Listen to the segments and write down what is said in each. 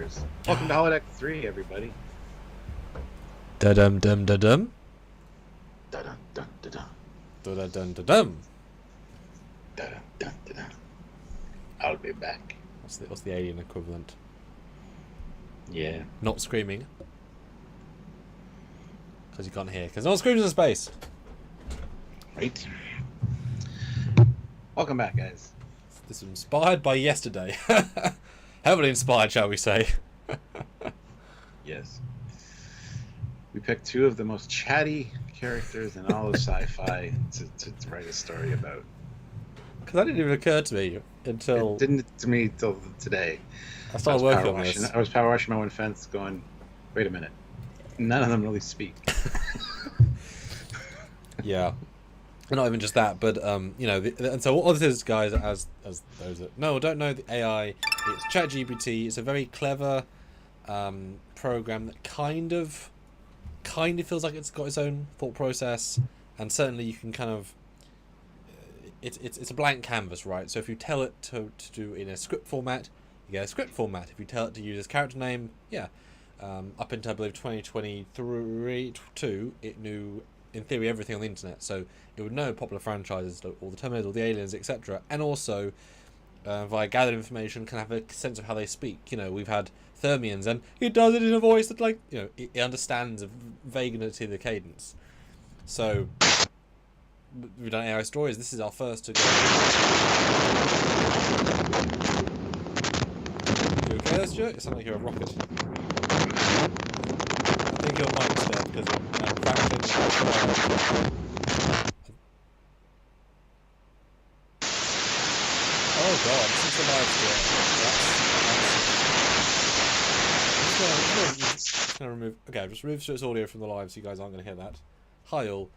Terminators. Welcome to Holodeck 3, everybody. Da-dum dum da-dum. Da-dum dum da-dum. Da-dum da-dum. Da-dum dum da-dum. I'll be back. What's the alien equivalent? Yeah. Not screaming. Because you can't hear. Because no one screams in space. Right. Welcome back, guys. This is inspired by yesterday. Heavily inspired, shall we say. Yes. We picked two of the most chatty characters in all of sci-fi to write a story about. Because that didn't even occur to me until... It didn't to me till today. I started working on this. I was power washing my own fence going, wait a minute. None of them really speak. Yeah. And not even just that, but you know, and so what this is, guys, as those that don't know the AI, it's ChatGPT. It's a very clever program that kind of feels like it's got its own thought process, and certainly you can kind of it's a blank canvas, right? So if you tell it to do in a script format, you get a script format. If you tell it to use its character name, yeah. Up until I believe 2023, it knew in theory everything on the internet, so it would know popular franchises, all the Terminators, all the aliens, etc., and also via gathered information can have a sense of how they speak. You know, we've had Thermians, and it does it in a voice that, like, you know, it understands a vagueness of the cadence. So we've done AI stories. This is our first to go. You okay there, Stuart? It sounds like you're a rocket. I think your mic's dead because it cracked in. Oh god, this is the live stream. I'm just gonna remove. Okay, I've just removed Stuart's audio from the live, so you guys aren't gonna hear that. Hi all.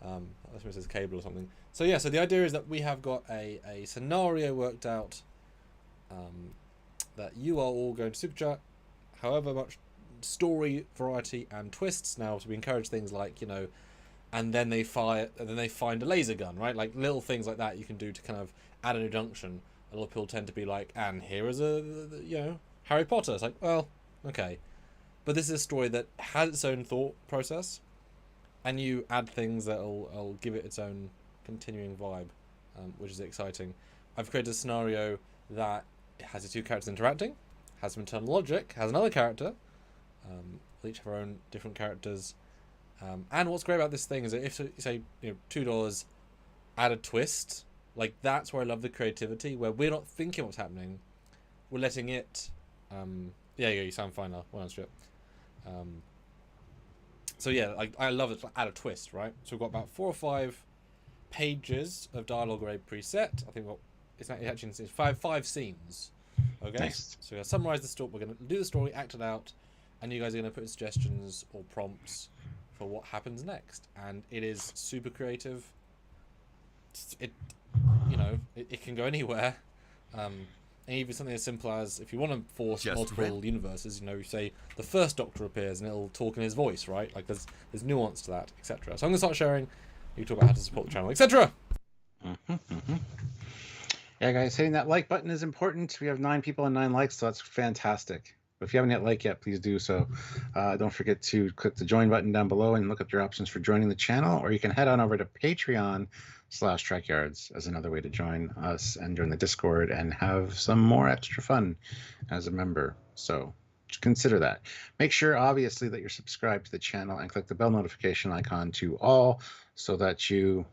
That's it says cable or something. So yeah, so the idea is that we have got a scenario worked out that you are all going to super chat. However much story variety and twists now, so we encourage things like, you know, and then they find a laser gun, right? Like little things like that you can do to kind of add an injunction. A lot of people tend to be like, and here is a, you know, Harry Potter. It's like, well, okay, but this is a story that has its own thought process, and you add things that'll give it its own continuing vibe, which is exciting. I've created a scenario that has the two characters interacting, has some internal logic, has another character. We'll each have our own different characters, and what's great about this thing is that if you say, you know, $2, add a twist, like that's where I love the creativity, where we're not thinking what's happening, we're letting it. Yeah, you sound fine now. Well done, Stuart. So yeah, I love it to add a twist, right? So we've got about 4 or 5 pages of dialogue already preset. I think it's actually five scenes. Okay, Nice. So we're gonna summarize the story. We're gonna do the story, act it out. And you guys are going to put in suggestions or prompts for what happens next. And it is super creative. It can go anywhere. And even something as simple as, if you want to force multiple universes, you know, you say the first Doctor appears and it'll talk in his voice, right? Like there's nuance to that, etc. So I'm going to start sharing. You talk about how to support the channel, etc. Yeah, guys, hitting that like button is important. We have 9 people and 9 likes, so that's fantastic. But if you haven't hit like yet, please do so. Don't forget to click the join button down below and look up your options for joining the channel, or you can head on over to Patreon/Trekyards as another way to join us and join the Discord and have some more extra fun as a member. So consider that. Make sure, obviously, that you're subscribed to the channel and click the bell notification icon to all so that you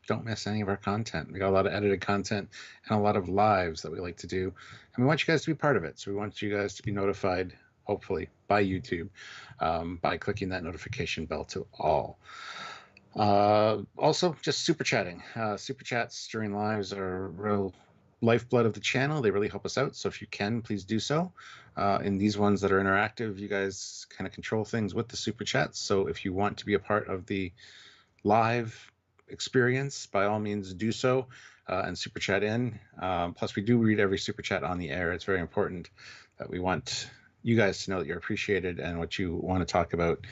don't miss any of our content. We got a lot of edited content and a lot of lives that we like to do, and we want you guys to be part of it. So we want you guys to be notified, hopefully by YouTube, by clicking that notification bell to all. Also, just super chatting. Super chats during lives are real lifeblood of the channel. They really help us out, so if you can, please do so. In these ones that are interactive, you guys kind of control things with the super chats, so if you want to be a part of the live experience, by all means do so, and super chat in. Plus we do read every super chat on the air. It's very important that we want you guys to know that you're appreciated and what you want to talk about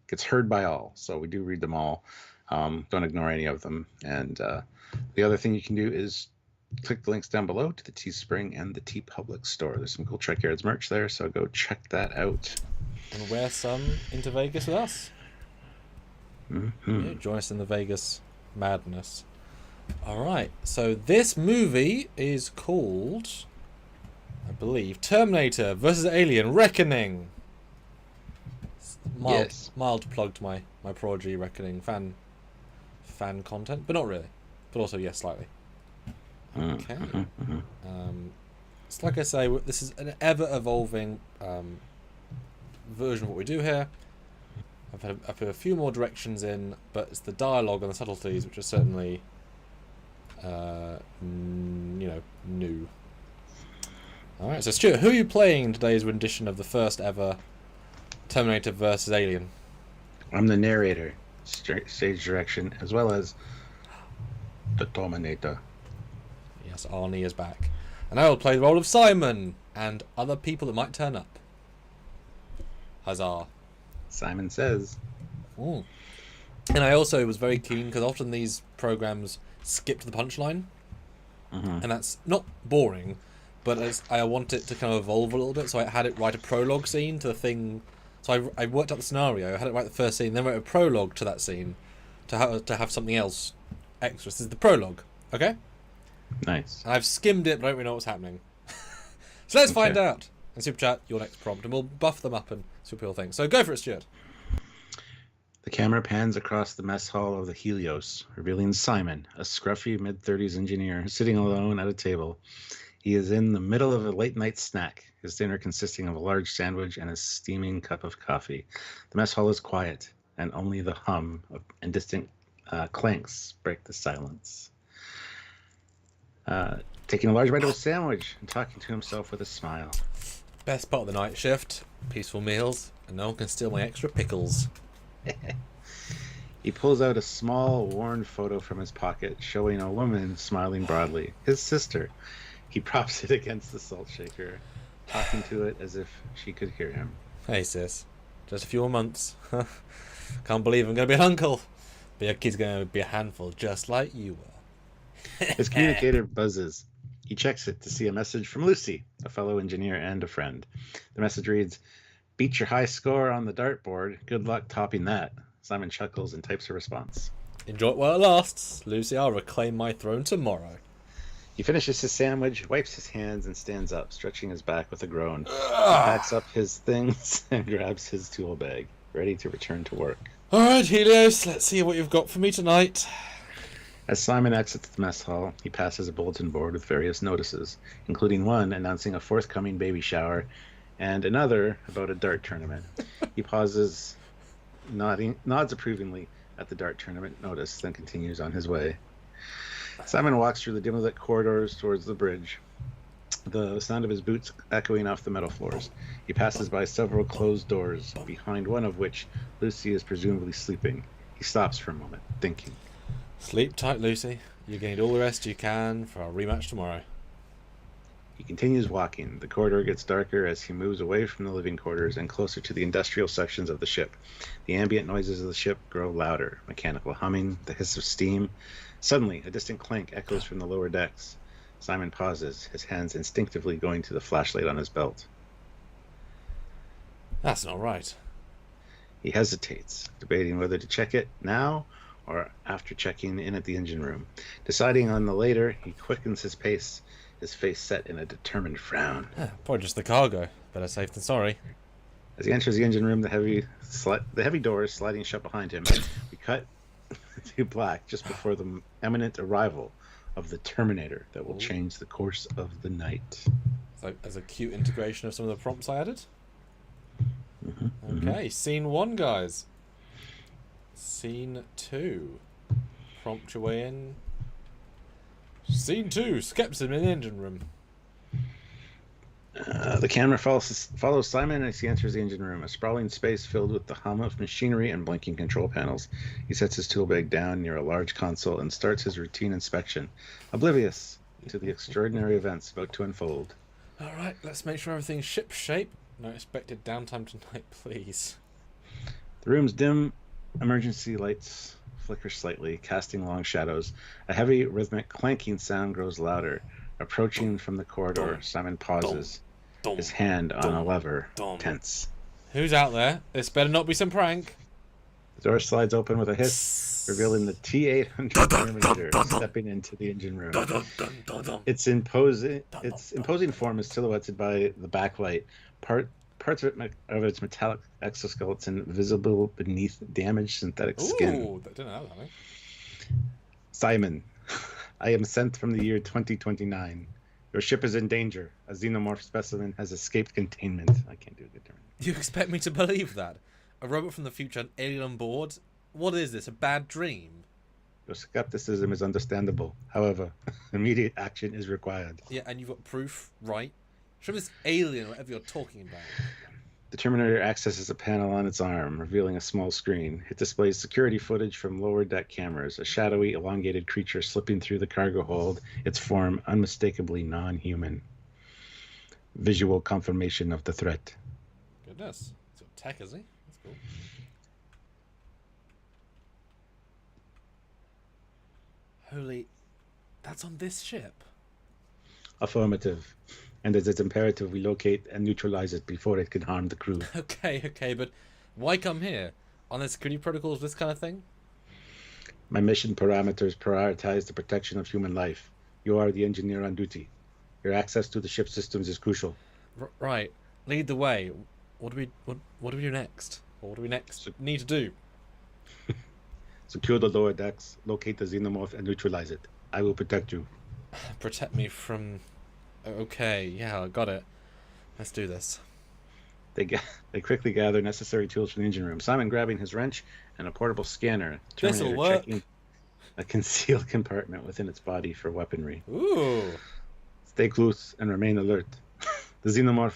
gets heard by all. So we do read them all. Don't ignore any of them. And the other thing you can do is Click the links down below to the Teespring and the TeePublic store. There's some cool Trekyards merch there, so go check that out. And wear some into Vegas with us. Yeah, join us in the Vegas madness. Alright, so this movie is called, I believe, Terminator versus Alien Reckoning. Mild plug to my Prodigy Reckoning fan content, but not really. But also, yes, slightly. Okay. So like I say, this is an ever-evolving version of what we do here. I've put a few more directions in, but it's the dialogue and the subtleties which are certainly, new. Alright, so Stuart, who are you playing in today's rendition of the first ever Terminator versus Alien? I'm the narrator, stage direction, as well as the Terminator. Yes, Arnie is back. And I will play the role of Simon and other people that might turn up. Huzzah. Simon says. Ooh. And I also was very keen, because often these programs skip to the punchline. And that's not boring, but I want it to kind of evolve a little bit, so I had it write a prologue scene to the thing. So I worked out the scenario, I had it write the first scene, then wrote a prologue to that scene to have something else extra. This is the prologue, okay? Nice. And I've skimmed it, but I don't really know what's happening. So let's find out. And Super Chat, your next prompt, and we'll buff them up and see what people think. So go for it, Stuart. The camera pans across the mess hall of the Helios, revealing Simon, a scruffy mid-30s engineer, sitting alone at a table. He is in the middle of a late-night snack, his dinner consisting of a large sandwich and a steaming cup of coffee. The mess hall is quiet, and only the hum and distant clanks break the silence. Taking a large bite of a sandwich and talking to himself with a smile. Best part of the night shift, peaceful meals, and no one can steal my extra pickles. He pulls out a small, worn photo from his pocket, showing a woman smiling broadly, his sister. He props it against the salt shaker, talking to it as if she could hear him. Hey sis, just a few more months. Can't believe I'm going to be an uncle. But your kid's going to be a handful just like you were. His communicator buzzes. He checks it to see a message from Lucy, a fellow engineer and a friend. The message reads, "Beat your high score on the dartboard. Good luck topping that." Simon chuckles and types a response. Enjoy it while it lasts. Lucy, I'll reclaim my throne tomorrow. He finishes his sandwich, wipes his hands, and stands up, stretching his back with a groan. He packs up his things and grabs his tool bag, ready to return to work. Alright, Helios, let's see what you've got for me tonight. As Simon exits the mess hall, he passes a bulletin board with various notices, including one announcing a forthcoming baby shower and another about a dart tournament. He pauses, nods approvingly at the dart tournament notice, then continues on his way. Simon walks through the dimly lit corridors towards the bridge, the sound of his boots echoing off the metal floors. He passes by several closed doors, behind one of which Lucy is presumably sleeping. He stops for a moment, thinking. Sleep tight, Lucy. You gained all the rest you can for our rematch tomorrow. He continues walking. The corridor gets darker as he moves away from the living quarters and closer to the industrial sections of the ship. The ambient noises of the ship grow louder, mechanical humming, the hiss of steam. Suddenly, a distant clank echoes from the lower decks. Simon pauses, his hands instinctively going to the flashlight on his belt. That's not right. He hesitates, debating whether to check it now or after checking in at the engine room. Deciding on the later, he quickens his pace, his face set in a determined frown. Probably just the cargo. Better safe than sorry. As he enters the engine room, the heavy doors sliding shut behind him, we cut to black just before the imminent arrival of the Terminator that will change the course of the night. So, as a cute integration of some of the prompts I added. Okay, scene 1, guys. Scene 2. Prompt your way in. Scene 2. Skepticism in the engine room. The camera follows Simon as he enters the engine room, a sprawling space filled with the hum of machinery and blinking control panels. He sets his tool bag down near a large console and starts his routine inspection, oblivious to the extraordinary events about to unfold. Alright, let's make sure everything's ship-shape. No expected downtime tonight, please. The room's dim emergency lights flickers slightly, casting long shadows. A heavy, rhythmic clanking sound grows louder. Approaching from the corridor, Simon pauses, his hand on a lever, tense. Who's out there? This better not be some prank. The door slides open with a hiss, revealing the T-800 Terminator stepping into the engine room. Its imposing form is silhouetted by the backlight. Parts of its metallic exoskeleton visible beneath damaged synthetic skin. Ooh, didn't know that. Simon, I am sent from the year 2029. Your ship is in danger. A xenomorph specimen has escaped containment. I can't do a good Terminator. You expect me to believe that? A robot from the future, an alien on board? What is this, a bad dream? Your skepticism is understandable. However, immediate action is required. Yeah, and you've got proof, right? Show me this alien, whatever you're talking about. The Terminator accesses a panel on its arm, revealing a small screen. It displays security footage from lower deck cameras, a shadowy, elongated creature slipping through the cargo hold, its form unmistakably non-human. Visual confirmation of the threat. Goodness. He's got tech, is he? That's cool. Holy... That's on this ship? Affirmative. And it is imperative we locate and neutralize it before it can harm the crew. Okay, but why come here? On the security protocols, this kind of thing? My mission parameters prioritize the protection of human life. You are the engineer on duty. Your access to the ship systems is crucial. Right. Lead the way. What do we do next? Or what do we need to do? Secure the lower decks, locate the xenomorph, and neutralize it. I will protect you. Protect me from... Okay, yeah, I got it. Let's do this. They quickly gather necessary tools from the engine room. Simon grabbing his wrench and a portable scanner. This'll work. Checking a concealed compartment within its body for weaponry. Ooh. Stay close and remain alert. The xenomorph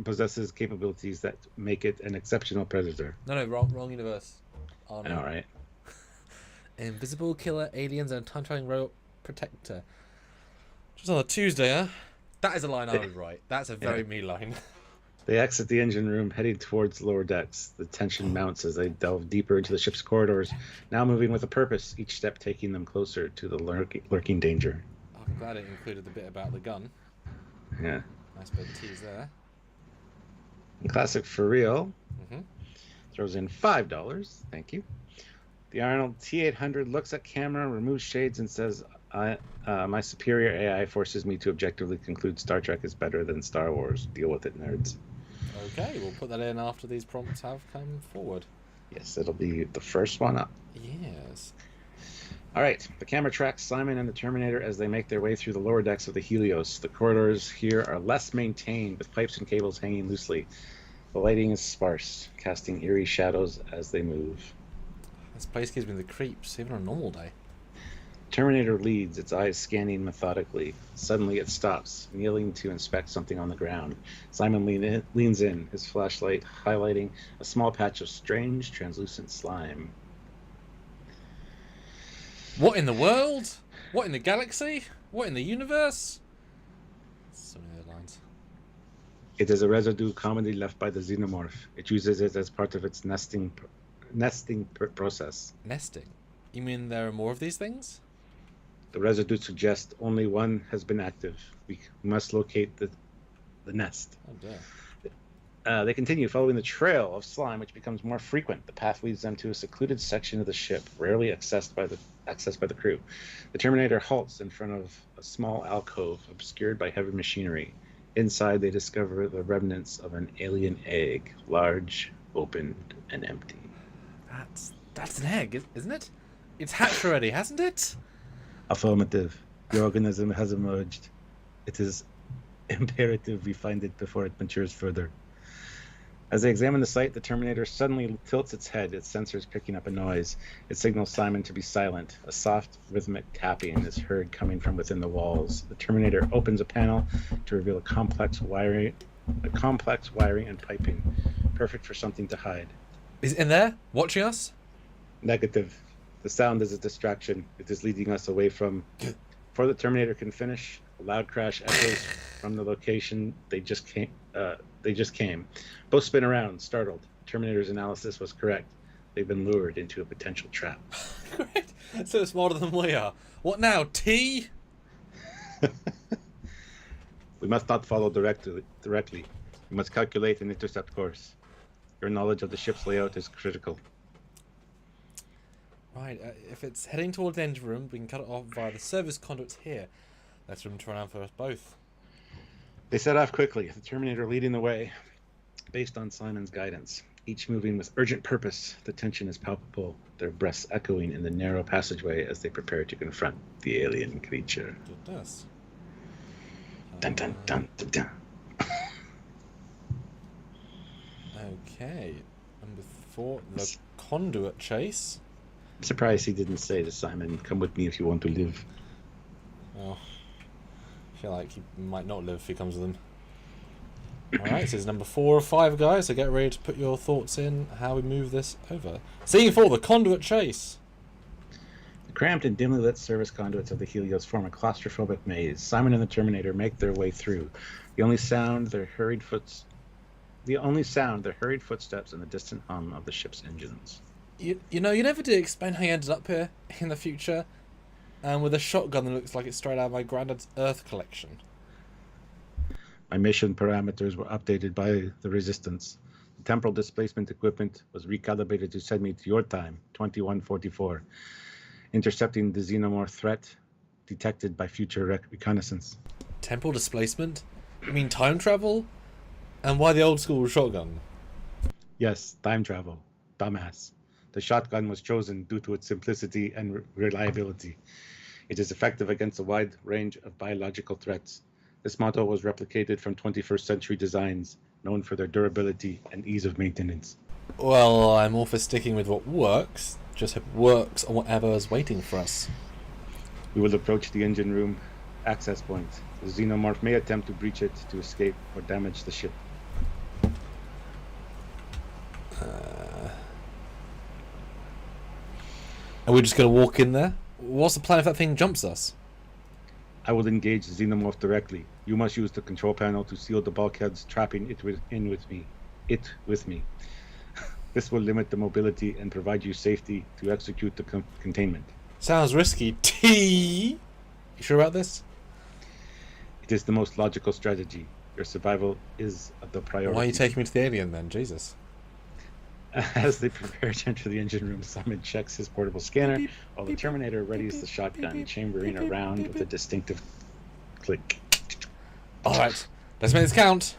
possesses capabilities that make it an exceptional predator. No, wrong universe. Oh, no. All right. Invisible killer, aliens, and time-traveling robot protector. Just on a Tuesday, huh? That is a line I would write. That's a very me line. They exit the engine room, heading towards lower decks. The tension mounts as they delve deeper into the ship's corridors, now moving with a purpose, each step taking them closer to the lurking danger. I'm glad it included the bit about the gun. Yeah. Nice bit of tease there. And classic for real. Throws in $5. Thank you. The Arnold T-800 looks at camera, removes shades, and says, my superior AI forces me to objectively conclude Star Trek is better than Star Wars. Deal with it, nerds. Okay, we'll put that in after these prompts have come forward. Yes, it'll be the first one up. Yes. All right, the camera tracks Simon and the Terminator as they make their way through the lower decks of the Helios. The corridors here are less maintained, with pipes and cables hanging loosely. The lighting is sparse, casting eerie shadows as they move. This place gives me the creeps, even on a normal day. Terminator leads, its eyes scanning methodically. Suddenly it stops, kneeling to inspect something on the ground. Simon leans in, his flashlight highlighting a small patch of strange, translucent slime. What in the world? What in the galaxy? What in the universe? So many other lines. It is a residue commonly left by the xenomorph. It uses it as part of its nesting process. Nesting? You mean there are more of these things? The residue suggests only one has been active. We must locate the nest. Oh dear. They continue following the trail of slime, which becomes more frequent. The path leads them to a secluded section of the ship, rarely accessed by the crew. The Terminator halts in front of a small alcove obscured by heavy machinery. Inside, they discover the remnants of an alien egg, large, opened, and empty. That's an egg, isn't it? It's hatched already, hasn't it? Affirmative. The organism has emerged. It is imperative we find it before it matures further. As they examine the site, the Terminator suddenly tilts its head, its sensors picking up a noise. It signals Simon to be silent. A soft, rhythmic tapping is heard coming from within the walls. The Terminator opens a panel to reveal a complex wiring and piping, perfect for something to hide. Is it in there, watching us? Negative. The sound is a distraction. It is leading us away from... Before the Terminator can finish, a loud crash echoes from the location they just came. Both spin around, startled. Terminator's analysis was correct. They've been lured into a potential trap. Great. So smarter than we are. What now? Tea? We must not follow directly. We must calculate and intercept course. Your knowledge of the ship's layout is critical. Right, if it's heading toward the engine room, we can cut it off via the service conduits here. That's room to run out for us both. They set off quickly, the Terminator leading the way, based on Simon's guidance. Each moving with urgent purpose, the tension is palpable, their breaths echoing in the narrow passageway as they prepare to confront the alien creature. Goodness. Dun dun dun dun dun. Okay. Number 4, the Conduit chase. I'm surprised he didn't say to Simon, "Come with me if you want to live." Well, I feel like he might not live if he comes with them. Alright, so it's number 4 or 5, guys, so get ready to put your thoughts in how we move this over. Scene 4, the Conduit chase. The cramped and dimly lit service conduits of the Helios form a claustrophobic maze. Simon and the Terminator make their way through. The only sound, their hurried footsteps and the distant hum of the ship's engines. You know, you never did explain how you ended up here in the future, and with a shotgun that looks like it's straight out of my granddad's Earth collection. My mission parameters were updated by the Resistance. The temporal displacement equipment was recalibrated to send me to your time, 2144. Intercepting the Xenomorph threat detected by future reconnaissance. Temporal displacement? You mean time travel? And why the old school shotgun? Yes, time travel. Dumbass. The shotgun was chosen due to its simplicity and reliability. It is effective against a wide range of biological threats. This model was replicated from 21st century designs, known for their durability and ease of maintenance. Well, I'm all for sticking with what works. Just hope it works on whatever is waiting for us. We will approach the engine room access point. The Xenomorph may attempt to breach it to escape or damage the ship. Are we just going to walk in there? What's the plan if that thing jumps us? I will engage the Xenomorph directly. You must use the control panel to seal the bulkheads, trapping it with me. This will limit the mobility and provide you safety to execute the containment. Sounds risky. You sure about this? It is the most logical strategy. Your survival is the priority. Why are you taking me to the alien then? Jesus. As they prepare to enter the engine room, Simon checks his portable scanner, while the Terminator readies the shotgun, chambering around with a distinctive click. Alright, let's make this count.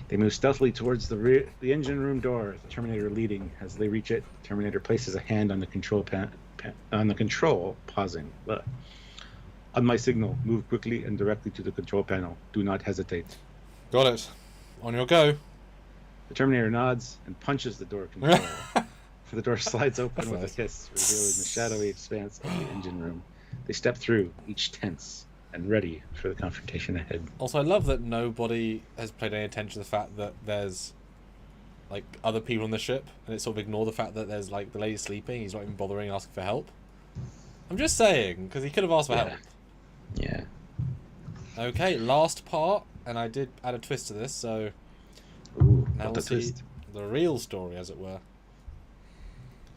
They move stealthily towards the engine room door, the Terminator leading. As they reach it, the Terminator places a hand on the control pausing. On my signal, move quickly and directly to the control panel. Do not hesitate. Got it. On your go. The Terminator nods and punches the door control. The door slides open with a hiss, revealing the shadowy expanse of the engine room. They step through, each tense and ready for the confrontation ahead. Also, I love that nobody has paid any attention to the fact that there's like other people on the ship, and it sort of ignore the fact that there's like the lady sleeping. He's not even bothering asking for help. I'm just saying, because he could have asked for help. Yeah. Okay, last part, and I did add a twist to this, so Ooh, now we'll see the real story, as it were.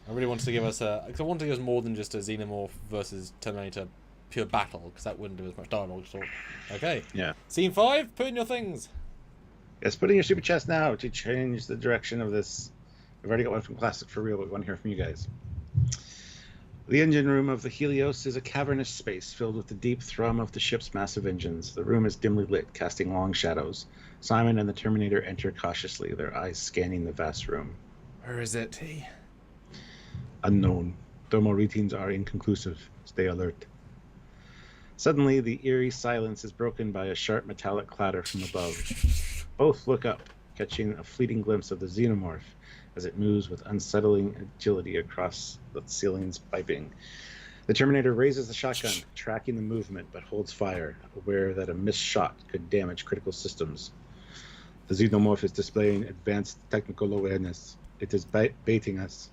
I really wanted to give us because I wanted to give us more than just a Xenomorph versus Terminator pure battle, because that wouldn't do as much dialogue. So, okay. Yeah. Scene 5. Put in your things. Yes, put in your super chest now to change the direction of this. We've already got one from Classic for real, but we want to hear from you guys. The engine room of the Helios is a cavernous space filled with the deep thrum of the ship's massive engines. The room is dimly lit, casting long shadows. Simon and the Terminator enter cautiously, their eyes scanning the vast room. Where is it, T? Unknown. Thermal readings are inconclusive. Stay alert. Suddenly, the eerie silence is broken by a sharp metallic clatter from above. Both look up, catching a fleeting glimpse of the Xenomorph as it moves with unsettling agility across the ceiling's piping. The Terminator raises the shotgun, tracking the movement, but holds fire, aware that a missed shot could damage critical systems. The Xenomorph is displaying advanced technical awareness. It is baiting us.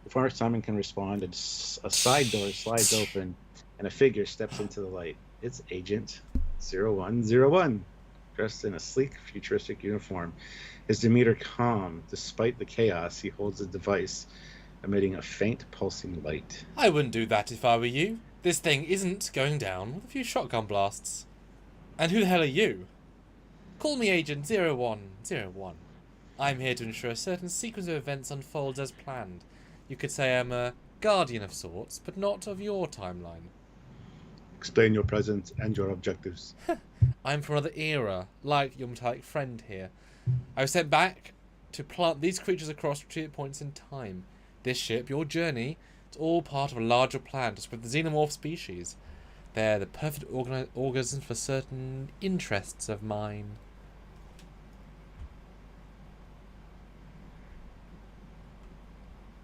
Before Simon can respond, a side door slides open, and a figure steps into the light. It's Agent 0101. dressed in a sleek, futuristic uniform. His demeanor calm, despite the chaos. He holds a device, emitting a faint, pulsing light. I wouldn't do that if I were you. This thing isn't going down with a few shotgun blasts. And who the hell are you? Call me Agent 0101. I'm here to ensure a certain sequence of events unfolds as planned. You could say I'm a guardian of sorts, but not of your timeline. Explain your presence and your objectives. I'm from another era, like your metallic friend here. I was sent back to plant these creatures across retreat points in time. This ship, your journey, it's all part of a larger plan to spread the xenomorph species. They're the perfect organisms for certain interests of mine.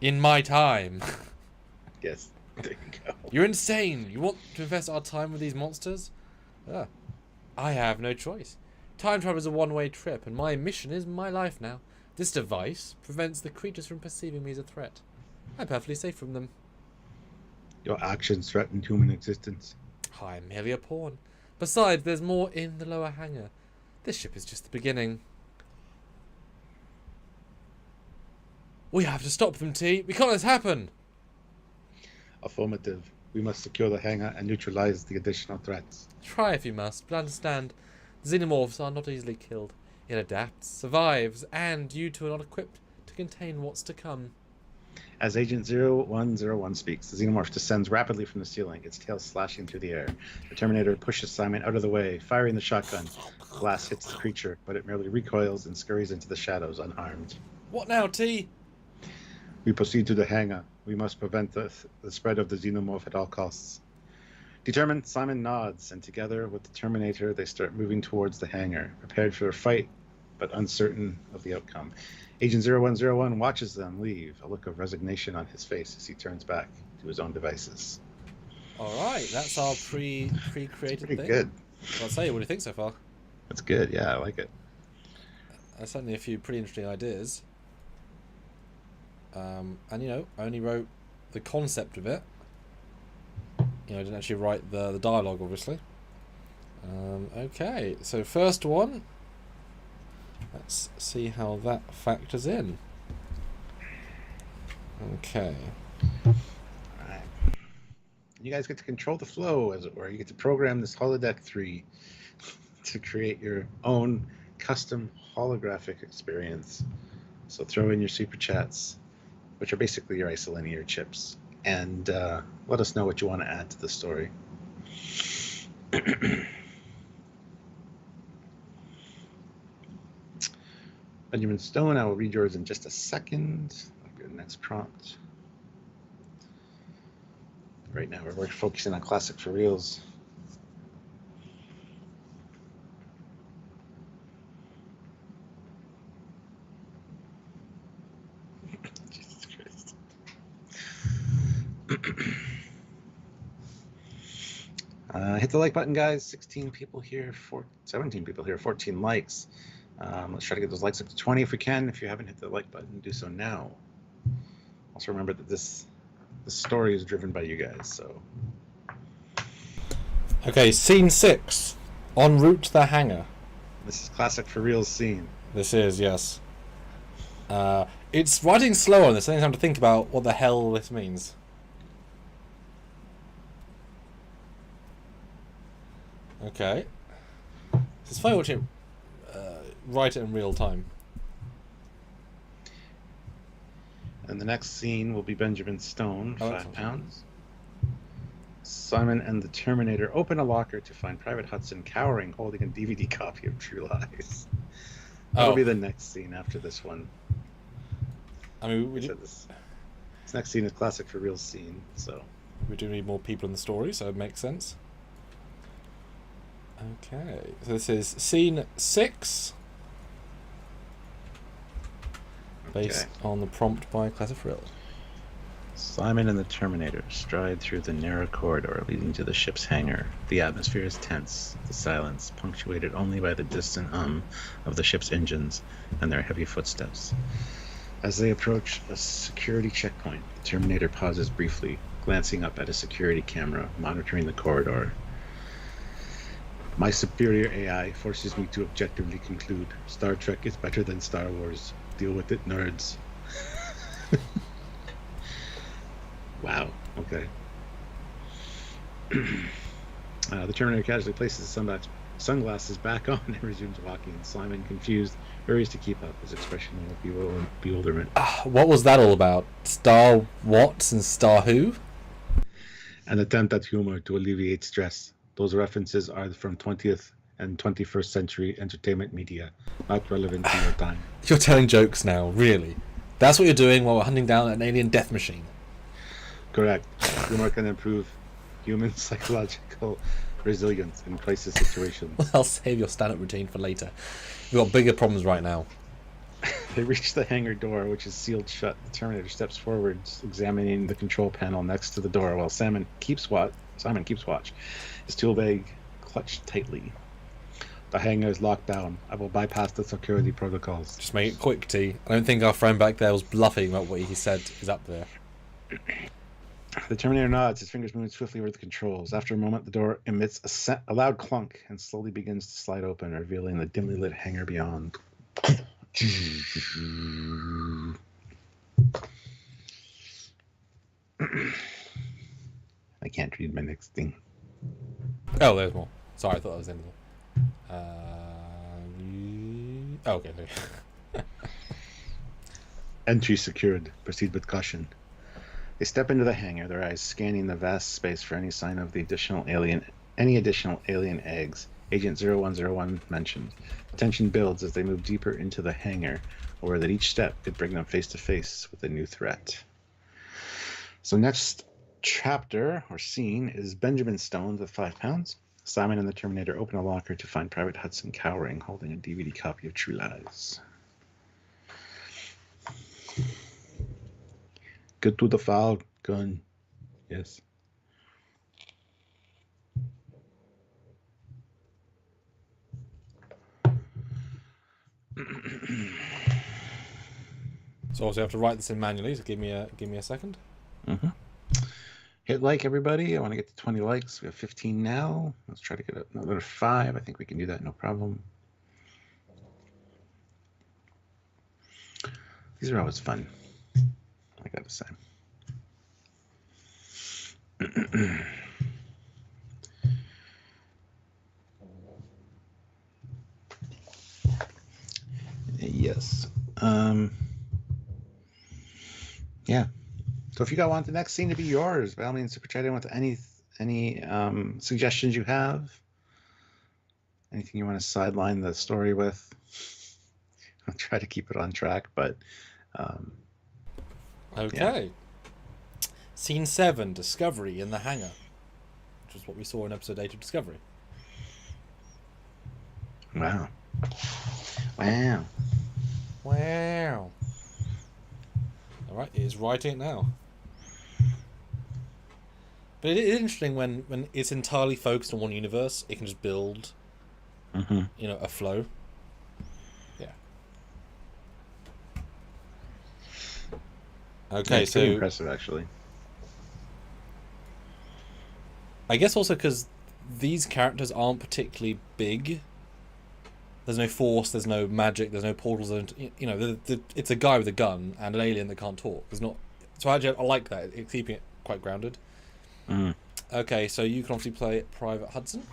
In my time. Yes, there you go. You're insane. You want to invest our time with these monsters? I have no choice. Time travel is a one-way trip, and my mission is my life now. This device prevents the creatures from perceiving me as a threat. I'm perfectly safe from them. Your actions threaten human existence. I'm merely a pawn. Besides, there's more in the lower hangar. This ship is just the beginning. We have to stop them, T. We can't let this happen. Affirmative. We must secure the hangar and neutralize the additional threats. Try if you must, but understand, xenomorphs are not easily killed. It adapts, survives, and you two are not equipped to contain what's to come. As Agent 0101 speaks, the xenomorph descends rapidly from the ceiling, its tail slashing through the air. The Terminator pushes Simon out of the way, firing the shotgun. The blast hits the creature, but it merely recoils and scurries into the shadows unharmed. What now, T? We proceed to the hangar. We must prevent the spread of the xenomorph at all costs. Determined, Simon nods, and together with the Terminator, they start moving towards the hangar, prepared for a fight, but uncertain of the outcome. Agent 0101 watches them leave, a look of resignation on his face as he turns back to his own devices. All right, that's our pre-created thing. Pretty good. I'll tell you, what do you think so far? That's good. Yeah, I like it. There's certainly a few pretty interesting ideas. And you know, I only wrote the concept of it. You know, I didn't actually write the dialogue, obviously. Okay, so first one. Let's see how that factors in. Okay. Alright. You guys get to control the flow, as it were. You get to program this Holodeck 3 to create your own custom holographic experience. So throw in your super chats, which are basically your isolinear chips, and let us know what you want to add to the story. Benjamin Stone, I will read yours in just a second. I'll get the next prompt. Right now, we're focusing on Classic for Reals. Jesus Christ. 'Hit the like button, guys. 16 people here, 17 people here, 14 likes. Let's try to get those likes up to 20 if we can. If you haven't hit the like button, do so now. Also remember that this story is driven by you guys, so. Okay, scene 6. En route to the hangar. This is Classic for Real scene. This is, yes. It's writing slow on this. I think I have to think about what the hell this means. Okay. It's funny watching write it in real time. And the next scene will be Benjamin Stone, Oh, £5. Simon and the Terminator open a locker to find Private Hudson cowering, holding a DVD copy of True Lies. That'll be the next scene after this one. I mean, this next scene is Classic for Real scene, so. We do need more people in the story, so it makes sense. Okay, so this is scene 6. Based on the prompt by Classic for Real. Simon and the Terminator stride through the narrow corridor leading to the ship's hangar. The atmosphere is tense, the silence punctuated only by the distant of the ship's engines and their heavy footsteps. As they approach a security checkpoint, the Terminator pauses briefly, glancing up at a security camera monitoring the corridor. My superior AI forces me to objectively conclude Star Trek is better than Star Wars. Deal with it, nerds. Wow. Okay. The Terminator casually places the sunglasses back on and resumes walking. Simon, confused, hurries to keep up, his expression of bewilderment. What was that all about? Star what and Star who? An attempt at humor to alleviate stress. Those references are from 20th and 21st century entertainment media, not relevant to your time. You're telling jokes now, really? That's what you're doing while we're hunting down an alien death machine? Correct. Humor can improve human psychological resilience in crisis situations. Well, I'll save your stand-up routine for later. We've got bigger problems right now. They reach the hangar door, which is sealed shut. The Terminator steps forwards, examining the control panel next to the door, while Simon keeps watch. His tool bag clutched tightly. The hangar is locked down. I will bypass the security protocols. Just make it quick, T. I don't think our friend back there was bluffing about what he said is up there. The Terminator nods, his fingers moving swiftly over the controls. After a moment, the door emits a loud clunk and slowly begins to slide open, revealing the dimly lit hangar beyond. I can't read my next thing. Oh, there's more. Sorry, I thought that was the end of it. Okay. Entry secured. Proceed with caution. They step into the hangar, their eyes scanning the vast space for any sign of any additional alien eggs. Agent 0101 mentioned. Tension builds as they move deeper into the hangar, aware that each step could bring them face to face with a new threat. So next chapter or scene is Benjamin Stones with 5 pounds. Simon and the Terminator open a locker to find Private Hudson cowering, holding a DVD copy of True Lies. Get to the Falcon. Yes. So obviously I have to write this in manually, so give me a second. Mm-hmm. Hit like, everybody. I want to get to 20 likes. We have 15 now. Let's try to get another 5. I think we can do that, no problem. These are always fun, I gotta say. Yes. Yeah. So if you want the next scene to be yours, by all means, super chat in with any suggestions you have. Anything you want to sideline the story with. I'll try to keep it on track, but okay. Yeah. Scene 7, Discovery in the hangar, which is what we saw in episode 8 of Discovery. Wow. Alright, it is writing it now. But it is interesting when it's entirely focused on one universe, it can just build, a flow. Yeah. Okay, yeah, it's pretty impressive, actually. I guess also because these characters aren't particularly big. There's no force, there's no magic, there's no portals. It's a guy with a gun and an alien that can't talk. There's not. So actually, I like that. It's keeping it quite grounded. Mm. Okay, so you can obviously play Private Hudson.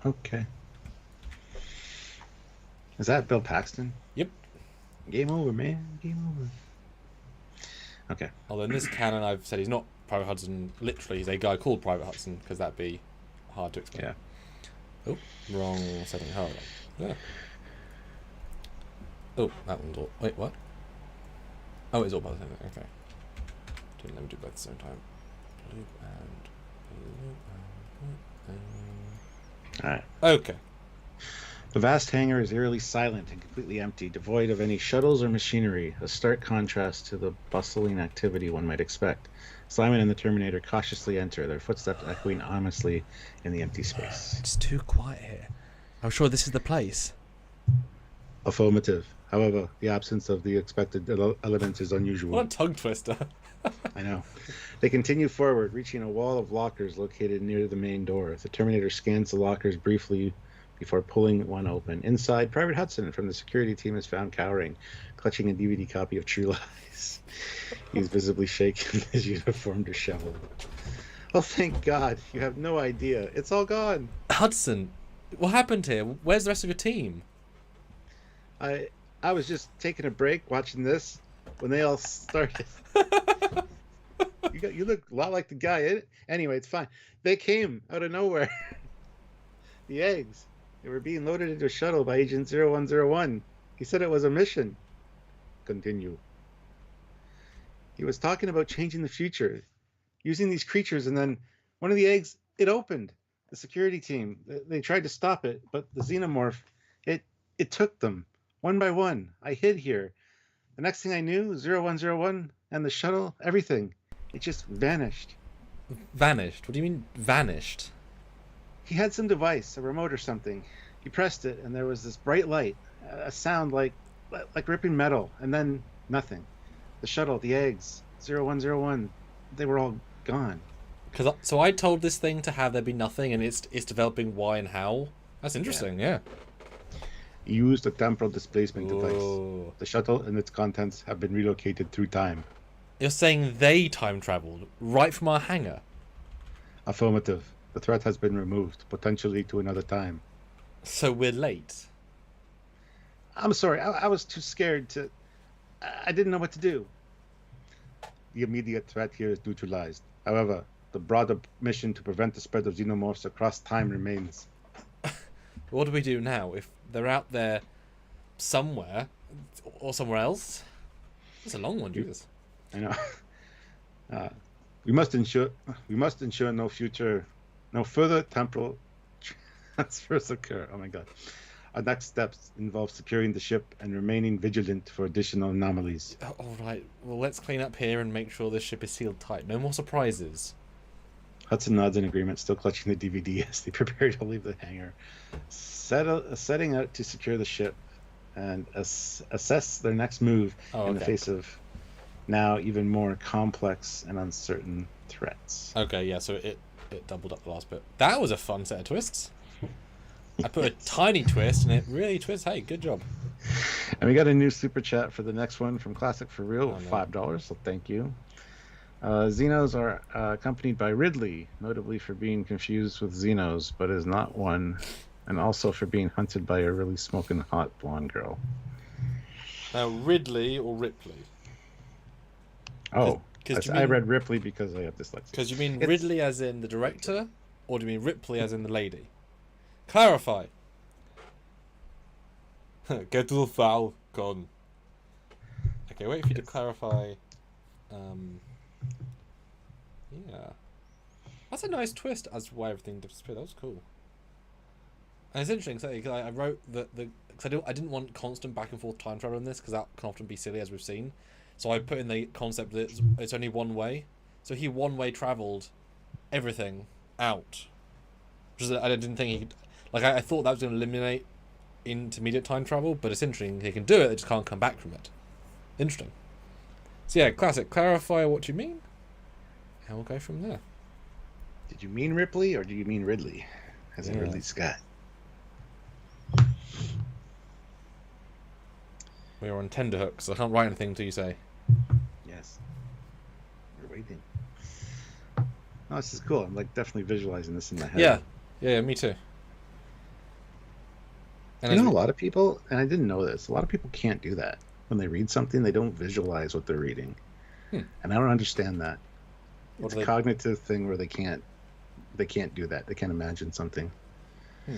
Okay. Is that Bill Paxton? Yep. Game over, man. Game over. Okay. Although in this canon, I've said he's not Private Hudson. Literally, he's a guy called Private Hudson because that'd be hard to explain. Yeah. Oh, wrong setting. Hold on. Yeah. Oh, that one's all. Wait, what? Oh, it's all by the same thing. Okay. Didn't let me do both at the same time. Blue and Alright. okay. The vast hangar is eerily silent and completely empty, devoid of any shuttles or machinery, a stark contrast to the bustling activity one might expect. Simon and the Terminator cautiously enter, their footsteps echoing ominously in the empty space. It's too quiet here. I'm sure this is the place. Affirmative. However, the absence of the expected elements is unusual. What a tongue twister. I know. They continue forward, reaching a wall of lockers located near the main door. The Terminator scans the lockers briefly before pulling one open. Inside, Private Hudson from the security team is found cowering, clutching a DVD copy of True Lies. He's visibly shaken, his uniform disheveled. Oh, thank God. You have no idea. It's all gone. Hudson, what happened here? Where's the rest of your team? I was just taking a break watching this when they all started. You look a lot like the guy. Anyway, it's fine. They came out of nowhere. The eggs. They were being loaded into a shuttle by Agent 0101. He said it was a mission. Continue. He was talking about changing the future, using these creatures, and then one of the eggs, it opened. The security team, they tried to stop it, but the xenomorph, it took them one by one. I hid here. The next thing I knew, 0101 and the shuttle, everything, it just vanished. Vanished? What do you mean vanished? He had some device, a remote or something. He pressed it, and there was this bright light, a sound like ripping metal, and then nothing. The shuttle, the eggs, 0101, they were all gone. So I told this thing to have there be nothing, and it's developing why and how. That's interesting, yeah. He used a temporal displacement device. The shuttle and its contents have been relocated through time. You're saying they time traveled right from our hangar? Affirmative. The threat has been removed, potentially to another time. So we're late. I'm sorry, I was too scared to... I didn't know what to do. The immediate threat here is neutralized. However, the broader mission to prevent the spread of xenomorphs across time remains. What do we do now if they're out there somewhere or somewhere else? It's a long one, Jesus. I know. We must ensure no further temporal transfers occur. Oh my God. Our next steps involve securing the ship and remaining vigilant for additional anomalies. All right. Well, let's clean up here and make sure this ship is sealed tight. No more surprises. Hudson nods in agreement, still clutching the DVD as they prepare to leave the hangar. Setting out to secure the ship and assess their next move in the face of now even more complex and uncertain threats. Okay, yeah, so it doubled up the last bit. That was a fun set of twists. I put a tiny twist and it really twists. Hey, good job. And we got a new super chat for the next one from Classic for Real, $5, so thank you. Xenos are accompanied by Ridley, notably for being confused with Xenos, but is not one, and also for being hunted by a really smoking hot blonde girl. Now, Ridley or Ripley? Oh, I read Ripley because I have dyslexia. Because you mean Ridley as in the director, or do you mean Ripley as in the lady? Clarify. Get to the Falcon. Okay, wait for you to clarify. Yeah, that's a nice twist as to why everything disappeared. That was cool. And it's interesting because I wrote because I didn't want constant back and forth time travel in this because that can often be silly, as we've seen. So I put in the concept that it's only one way. So he one-way traveled everything out. Which is, I didn't think he could... Like, I thought that was going to eliminate intermediate time travel, but it's interesting. He can do it, they just can't come back from it. Interesting. So yeah, classic. Clarify what you mean, and we'll go from there. Did you mean Ripley, or do you mean Ridley? As in Ridley Scott. We're on tenterhooks, so I can't write anything until you say. Yes. We're waiting. Oh, this is cool. I'm like definitely visualizing this in my head. Yeah, me too. And you know, a lot of people, and I didn't know this, a lot of people can't do that. When they read something, they don't visualize what they're reading. And I don't understand that. It's a cognitive thing where they can't do that. They can't imagine something. So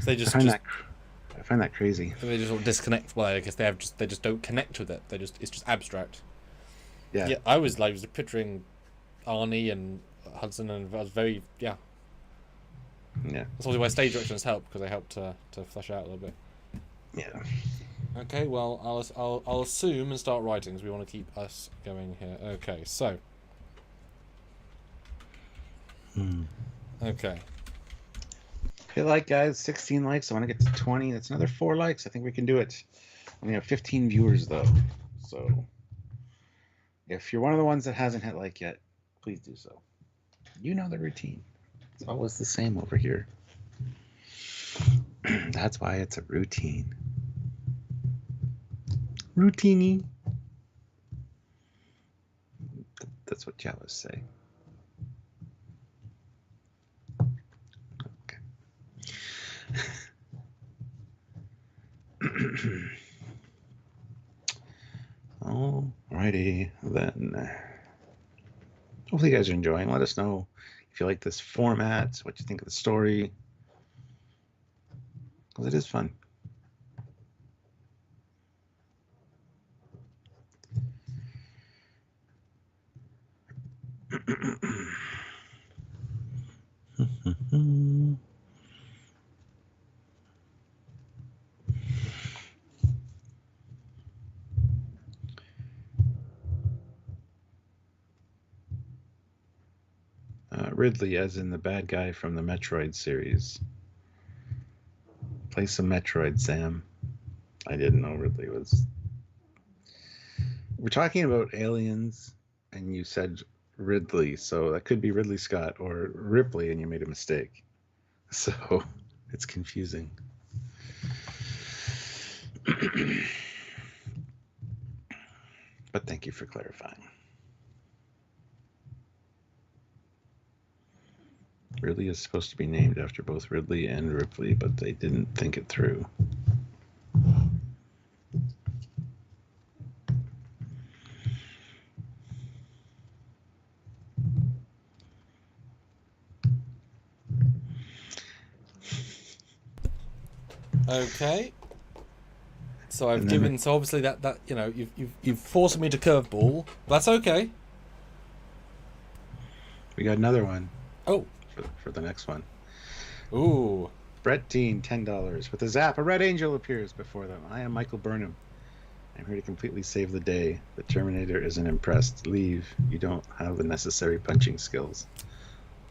they I find that crazy. They just all disconnect. Well, I guess they just don't connect with it. It's just abstract. Yeah, I was picturing Arnie and Hudson, and I was very Yeah. That's obviously why stage directions help, because they help to flesh out a little bit. Yeah. Okay, well, I'll assume and start writing, because we want to keep us going here. Okay, so. Okay. Hey, like, guys, 16 likes. I want to get to 20. That's another 4 likes. I think we can do it. We have 15 viewers, though. So, If you're one of the ones that hasn't hit like yet, please do so. You know the routine. It's always the same over here. That's why it's a routine. Routine-y. That's what Jawas say. Okay. Alrighty then. Hopefully you guys are enjoying. Let us know if you like this format, what you think of the story, because it is fun. Ridley, as in the bad guy from the Metroid series. Play some Metroid, Sam. I didn't know Ridley was... We're talking about aliens, and you said Ridley, so that could be Ridley Scott or Ripley, and you made a mistake. So it's confusing. But thank you for clarifying. Ridley is supposed to be named after both Ridley and Ripley, but they didn't think it through. Okay. So I've given. So obviously that you know you've forced me to curveball. That's okay. We got another one. Oh. For the next one. Ooh. Brett Dean, $10. With a zap, a red angel appears before them. I am Michael Burnham. I'm here to completely save the day. The Terminator isn't impressed. Leave. You don't have the necessary punching skills.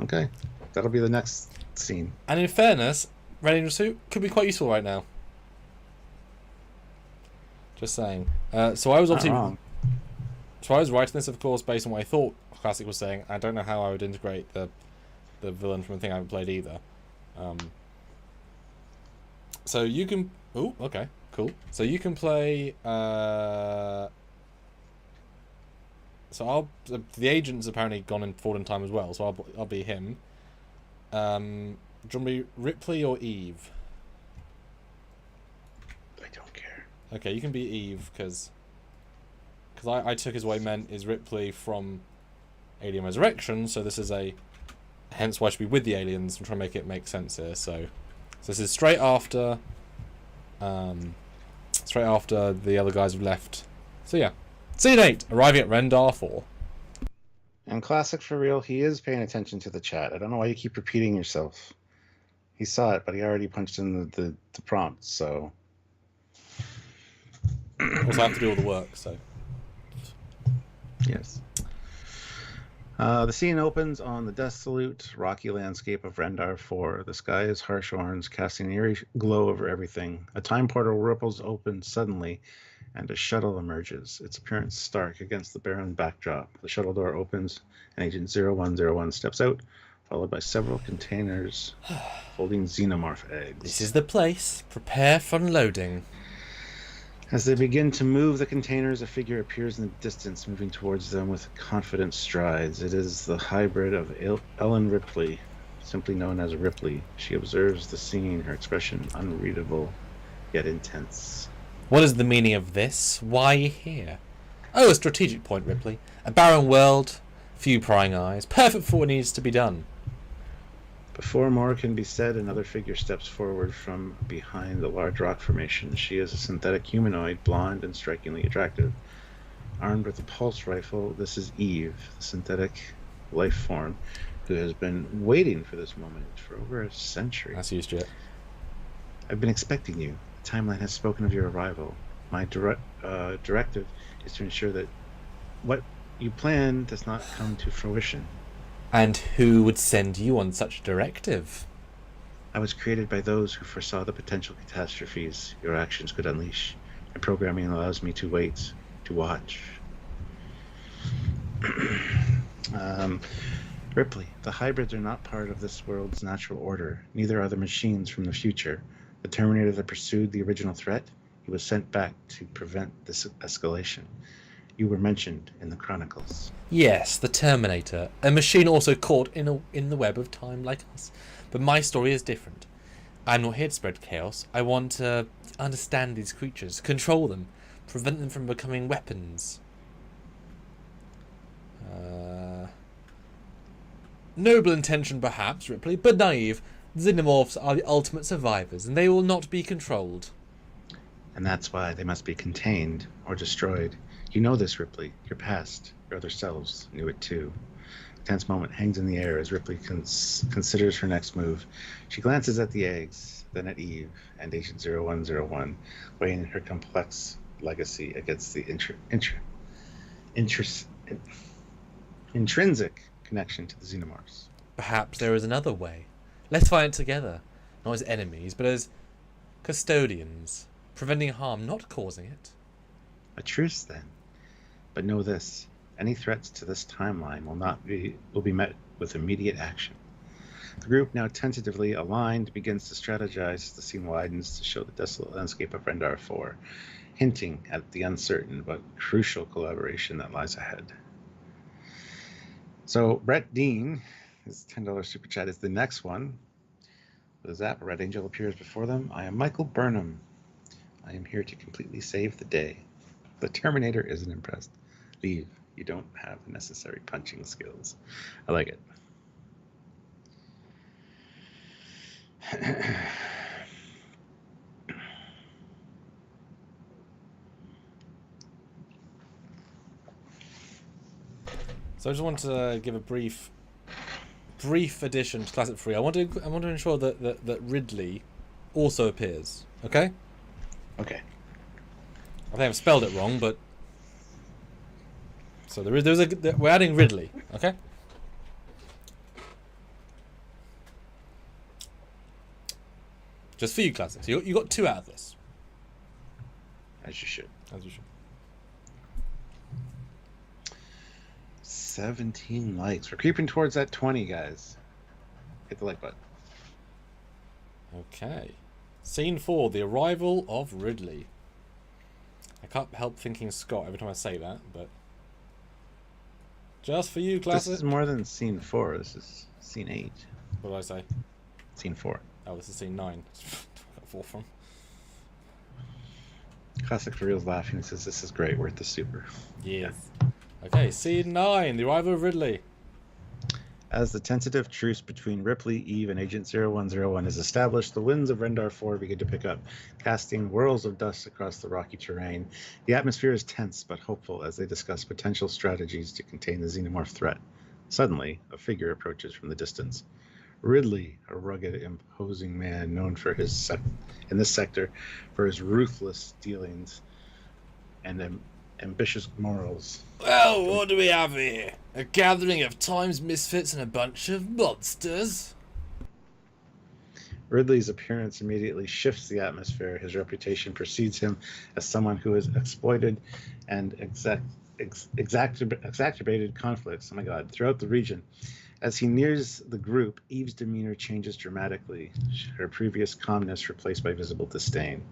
Okay. That'll be the next scene. And in fairness, red angel suit could be quite useful right now. Just saying. So I was obviously wrong. So I was writing this, of course, based on what I thought Classic was saying. I don't know how I would integrate the villain from a thing I haven't played either. So you can... Oh, okay, cool. So you can play... So the agent's apparently gone forward in time as well, so I'll be him. Do you want to be Ripley or Eve? I don't care. Okay, you can be Eve, because I took as what I meant is Ripley from Alien Resurrection, so this is a... Hence why I should be with the aliens. I'm trying to make it make sense here. So this is straight after the other guys have left. So yeah. Scene 8, arriving at Rendar 4. And Classic for real, he is paying attention to the chat. I don't know why you keep repeating yourself. He saw it, but he already punched in the prompt, so... Also, I have to do all the work, so... Yes. The scene opens on the desolate, rocky landscape of Rendar 4. The sky is harsh orange, casting an eerie glow over everything. A time portal ripples open suddenly, and a shuttle emerges, its appearance stark against the barren backdrop. The shuttle door opens, and Agent 0101 steps out, followed by several containers holding xenomorph eggs. This is the place. Prepare for unloading. As they begin to move the containers, a figure appears in the distance, moving towards them with confident strides. It is the hybrid of Ellen Ripley, simply known as Ripley. She observes the scene, her expression unreadable, yet intense. What is the meaning of this? Why are you here? Oh, a strategic point, Ripley. A barren world, few prying eyes, perfect for what needs to be done. Before more can be said, another figure steps forward from behind the large rock formation. She is a synthetic humanoid, blonde and strikingly attractive. Armed with a pulse rifle, this is Eve, the synthetic life form, who has been waiting for this moment for over a century. That's used to it. I've been expecting you. The timeline has spoken of your arrival. My directive is to ensure that what you plan does not come to fruition. And who would send you on such a directive? I was created by those who foresaw the potential catastrophes your actions could unleash. My programming allows me to wait, to watch. um, Ripley, the hybrids are not part of this world's natural order. Neither are the machines from the future. The Terminator that pursued the original threat, he was sent back to prevent this escalation. You were mentioned in the Chronicles. Yes, the Terminator, a machine also caught in the web of time like us. But my story is different. I'm not here to spread chaos. I want to understand these creatures, control them, prevent them from becoming weapons. Noble intention perhaps, Ripley, but naive. Xenomorphs are the ultimate survivors, and they will not be controlled. And that's why they must be contained or destroyed. You know this, Ripley. Your past, your other selves, knew it too. A tense moment hangs in the air as Ripley considers her next move. She glances at the eggs, then at Eve and Agent 0101, weighing her complex legacy against the intrinsic connection to the Xenomorphs. Perhaps there is another way. Let's find it together, not as enemies, but as custodians, preventing harm, not causing it. A truce, then. But know this: any threats to this timeline will be met with immediate action. The group, now tentatively aligned, begins to strategize as the scene widens to show the desolate landscape of Rendar 4, hinting at the uncertain but crucial collaboration that lies ahead. So Brett Dean, his $10 super chat is the next one. With a zap, a red angel appears before them. I am Michael Burnham. I am here to completely save the day. The Terminator isn't impressed. Leave. You don't have the necessary punching skills. I like it. So I just want to give a brief addition to Classic 3. I want to ensure that Ridley also appears. Okay? Okay. I think I've spelled it wrong, but so we're adding Ridley. Okay? Just for you, Classic. So you got 2 out of this. As you should. As you should. 17 likes. We're creeping towards that 20, guys. Hit the like button. Okay. Scene 4, the arrival of Ridley. I can't help thinking Scott every time I say that, but just for you, Classic. This is more than scene 4. This is scene 8. What did I say? Scene 4. Oh, this is scene 9. Where I got 4 from. Classic for Real's laughing and says, this is great, worth the super. Yes. Okay, scene 9, the arrival of Ridley. As the tentative truce between Ripley, Eve, and Agent 0101 is established, the winds of Rendar 4 begin to pick up, casting whirls of dust across the rocky terrain. The atmosphere is tense but hopeful as they discuss potential strategies to contain the Xenomorph threat. Suddenly, a figure approaches from the distance. Ridley, a rugged, imposing man known for his in this sector for his ruthless dealings and ambitious morals. Well, what do we have here? A gathering of time's misfits and a bunch of monsters? Ridley's appearance immediately shifts the atmosphere. His reputation precedes him as someone who has exploited and exacerbated conflicts, throughout the region. As he nears the group, Eve's demeanor changes dramatically, her previous calmness replaced by visible disdain.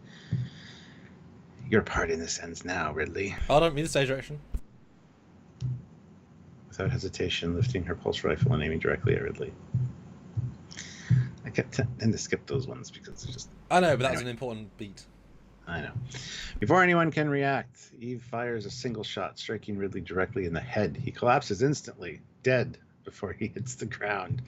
Your part in this ends now, Ridley. I don't mean the stage direction. Without hesitation, lifting her pulse rifle and aiming directly at Ridley. I kept tend to skip those ones because they're just... I know, but that was an important beat. I know. Before anyone can react, Eve fires a single shot, striking Ridley directly in the head. He collapses instantly, dead, before he hits the ground.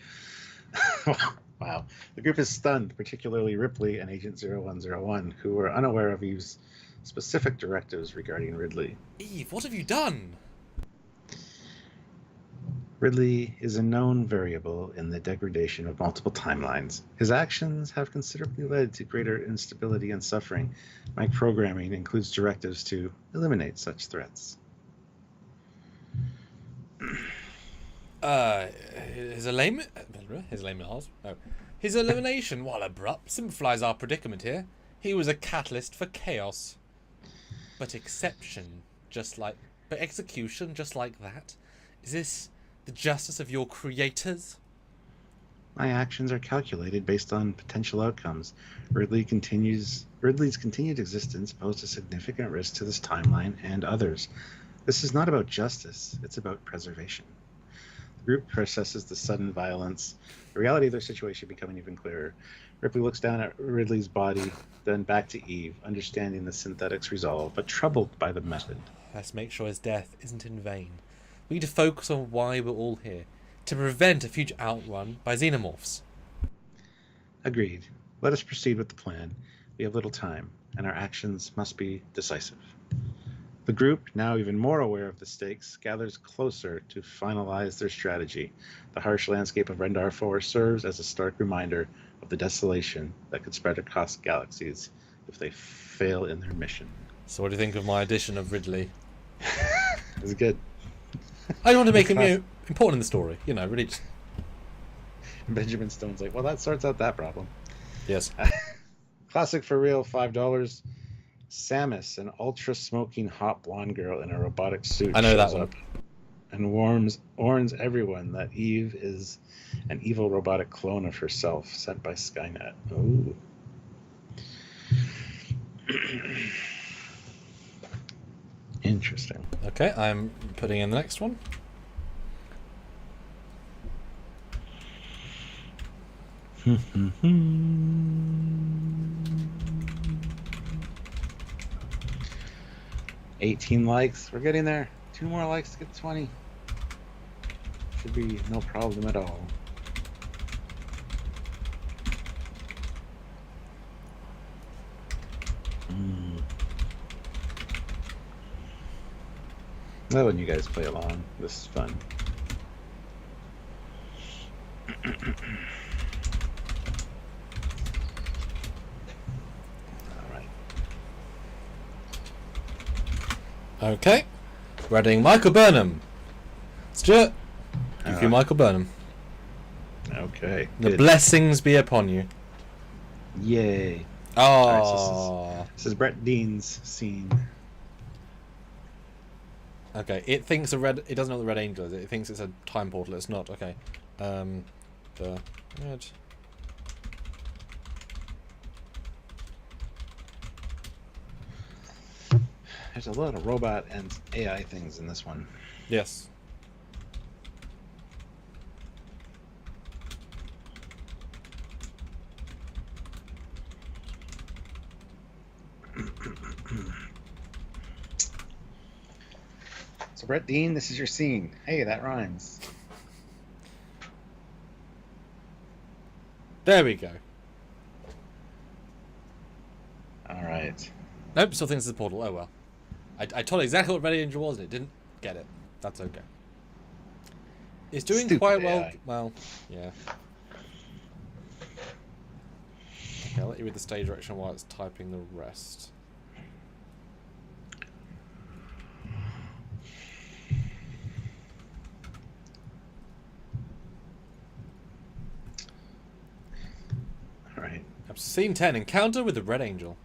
Wow. The group is stunned, particularly Ripley and Agent 0101, who were unaware of Eve's specific directives regarding Ridley. Eve, what have you done? Ridley is a known variable in the degradation of multiple timelines. His actions have considerably led to greater instability and suffering. My programming includes directives to eliminate such threats. His elimination, while abrupt, simplifies our predicament here. He was a catalyst for chaos. But execution, just like that, Is this the justice of your creators? My actions are calculated based on potential outcomes. Ridley's continued existence posed a significant risk to this timeline and others. This is not about justice, it's about preservation. The group processes the sudden violence, the reality of their situation becoming even clearer. Ripley looks down at Ridley's body, then back to Eve, understanding the synthetic's resolve, but troubled by the method. Let's make sure his death isn't in vain. We need to focus on why we're all here. To prevent a future outrun by xenomorphs. Agreed. Let us proceed with the plan. We have little time, and our actions must be decisive. The group, now even more aware of the stakes, gathers closer to finalize their strategy. The harsh landscape of Rendar 4 serves as a stark reminder of the desolation that could spread across galaxies if they fail in their mission. So what do you think of my addition of Ridley? It was good. I want to make him important in the story. You know, really just... Benjamin Stone's like, well, that sorts out that problem. Yes. Classic for real, $5. Samus, an ultra-smoking hot blonde girl in a robotic suit, I know that shows one. up and warns everyone that Eve is an evil robotic clone of herself sent by Skynet. Ooh. Interesting. Okay, I'm putting in the next one. $18 likes. We're getting there. 2 more likes to get 20. Should be no problem at all. I love when you guys play along. This is fun. Alright. Okay. We're adding Michael Burnham. Stuart, you can Michael Burnham. Okay. The good. blessings be upon you. Yay. Oh. Alright, so this is Brett Dean's scene. Okay, it thinks it doesn't know what the Red Angel is. It thinks it's a time portal. It's not. Okay. The red. There's a lot of robot and AI things in this one. Yes. So Brett Dean, this is your scene. Hey, that rhymes. There we go. All right. Nope, still thinks it's a portal. Oh well. I told it exactly what Red Angel was and it didn't get it. That's okay. It's doing Stupid quite well. AI. Well, yeah. Okay, I'll let you read the stage direction while it's typing the rest. All right. Scene 10, Encounter with the Red Angel.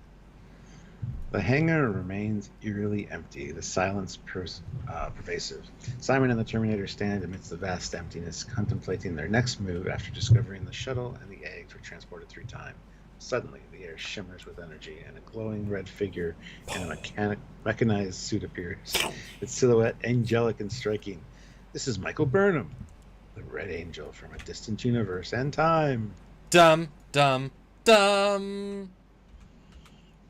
The hangar remains eerily empty, the silence pervasive. Simon and the Terminator stand amidst the vast emptiness, contemplating their next move after discovering the shuttle and the eggs were transported through time. Suddenly, the air shimmers with energy, and a glowing red figure in a mechanized suit appears, its silhouette angelic and striking. This is Michael Burnham, the Red Angel from a distant universe and time. Dum, dum, dum.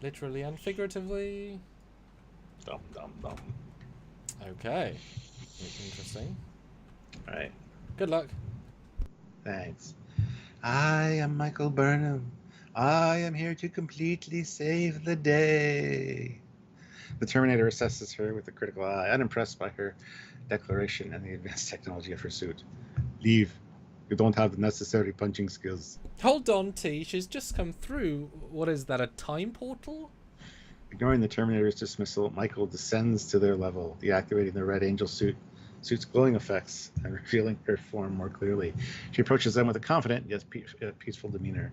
Literally and figuratively. Dum, dum, dum. Okay. Interesting. All right. Good luck. Thanks. I am Michael Burnham. I am here to completely save the day. The Terminator assesses her with a critical eye, unimpressed by her declaration and the advanced technology of her suit. Leave. You don't have the necessary punching skills. Hold on, T. She's just come through. What is that, a time portal? Ignoring the Terminator's dismissal, Michael descends to their level, deactivating the Red Angel suit's glowing effects and revealing her form more clearly. She approaches them with a confident yet peaceful demeanor.